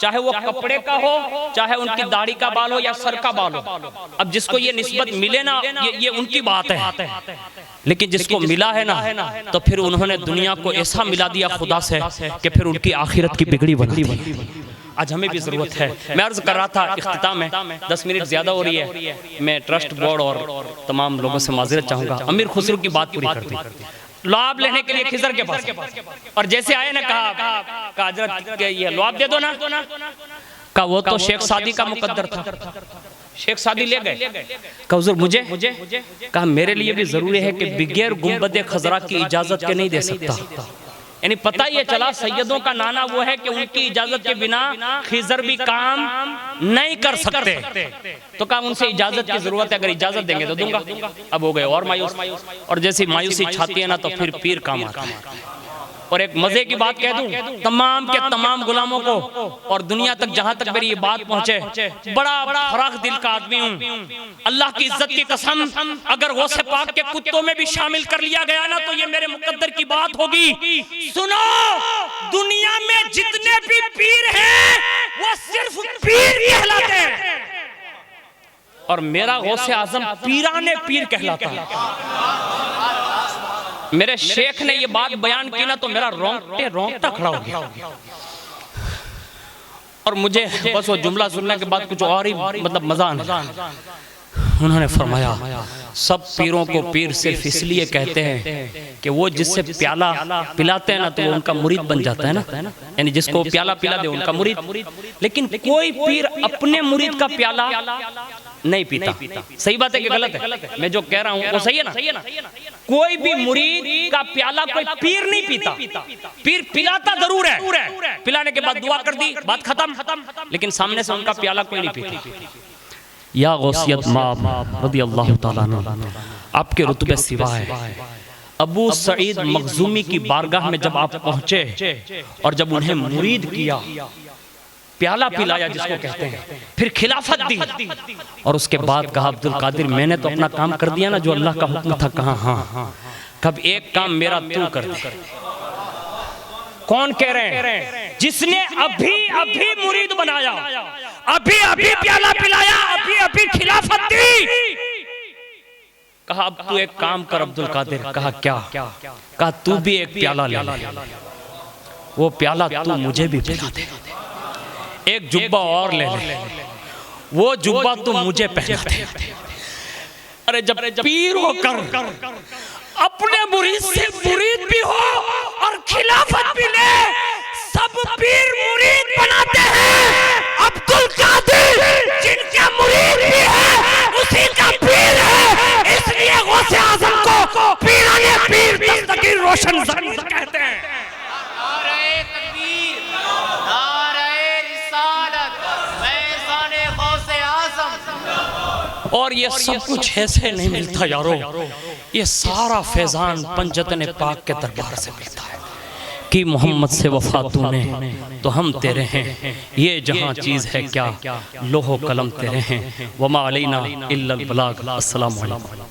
चाहे वो कपड़े का हो, चाहे उनकी दाढ़ी का बाल हो या सर का बाल हो, अब जिसको ये निस्बत मिले ना, ये उनकी बात है। लेकिन जिसको मिला है ना, तो फिर उन्होंने दुनिया को ऐसा मिला दिया खुदा से कि फिर उनकी आखिरत की बिगड़ी बनी। आज हमें भी जरूरत है। मैं अर्ज कर रहा था इख्तिताम में, 10 मिनट ज्यादा हो रही है, मैं ट्रस्ट बोर्ड और तमाम लोगों से माजरत चाहूंगा। अमीर खुसरो की बात पूरी कर दी। लुआब लेने के लिए खिजर के पास, और जैसे आए ना कहा हजरत ये लुआब दे दो ना, कहा वो तो शेख सादी का मुकद्दर था, शेख सादी ले गए। कहा हुजूर मुझे, कहा मेरे लिए भी जरूरी है कि बगैर गुंबद खजरा की इजाजत के नहीं दे सकता। यानी पता ये चला सैयदों का नाना वो है कि उनकी इजाजत के बिना खिजर भी काम नहीं कर सकते। तो कहा उनसे इजाजत की जरूरत है, अगर इजाजत देंगे तो दूंगा। अब हो गए और मायूस, और जैसी मायूसी छाती है ना, तो फिर पीर काम आता है। और एक मजे की बात कह दूं तमाम के तमाम गुलामों को, और दुनिया तक जहां तक मेरी ये बात पहुंचे, बड़ा फराख दिल का आदमी हूं। अल्लाह की इज्जत की कसम, अगर गौसे पाक के कुत्तों में भी शामिल कर लिया गया ना, तो ये मेरे मुकद्दर की बात होगी। सुनो, दुनिया में जितने भी पीर हैं वो सिर्फ पीर कहलाते हैं, और मेरा गौसे आजम पीराने पीर कहलाता है। मेरे शेख ने ये बात बयान की ना, तो मेरा रोंगटा खड़ा हो गया, और मुझे बस वो जुमला सुनने के बाद कुछ और ही मतलब मजा आने। उन्होंने फरमाया सब पीरों को पीर सिर्फ इसलिए कहते हैं कि वो जिससे प्याला पिलाते हैं ना, तो वो उनका मुरीद बन जाता है ना, यानी जिसको प्याला पिला दे उनका मुरीद। लेकिन कोई पीर अपने मुरीद का प्याला नहीं पीता। सही बात है कि गलत है? मैं जो कह रहा हूँ वो सही है ना? कोई भी मुरीद का प्याला कोई पीर नहीं पीता। पीर पिलाता जरूर है, पिलाने के बाद दुआ कर दी, बात खत्म, लेकिन सामने से उनका प्याला कोई नहीं पीता। या गौसियत माब रज़ी अल्लाह ताला अन्हु, आपके रुतबे सिवा है। अबू सईद मखजूमी की बारगाह में जब आप पहुंचे और जब उन्हें मुरीद किया, प्याला पिलाया जिसको कहते हैं, फिर खिलाफत दी, और उसके बाद कहा अब्दुल कादिर मैंने तो अपना काम कर दिया ना जो अल्लाह का हुक्म था। कहा हाँ, कब एक काम मेरा तू कर दे। कौन कह रहे हैं? जिसने अभी मुरीद बनाया, अभी प्याला पिलाया, अभी खिलाफत दी। कहा अब तू एक काम कर अब्दुल कादिर। कहा क्या? कहा तू भी एक प्याला ले। वो प्याला तू मुझे भी पिला दे, एक जुब्बा और ले ले, वो जुब्बा तू मुझे पहना दे। अरे जब पीर होकर अपने मुरीद से मुरीद भी हो और खिलाफत भी ले, सब पीर मुरीद बनाते हैं। अब्दुल कादिर जिनका मुरीद भी है उसी का पीर है, इसलिए गौसे आजम को पीराने पीर दस्तगीर रोशन ज़मीन कहते हैं। नारे तकबीर, नारे रिसालत, फैज़ाने गौसे आजम। और ये सब कुछ ऐसे नहीं मिलता यारो, ये सारा फैजान पंजतन पाक के दरबार से मिलता है कि मोहम्मद से वफा तूने तो हम तेरे हैं, ये जहां चीज है क्या लोहो कलम तेरे हैं, वमा अलैना इल्लल बलाग। अस्सलाम वालेकुम।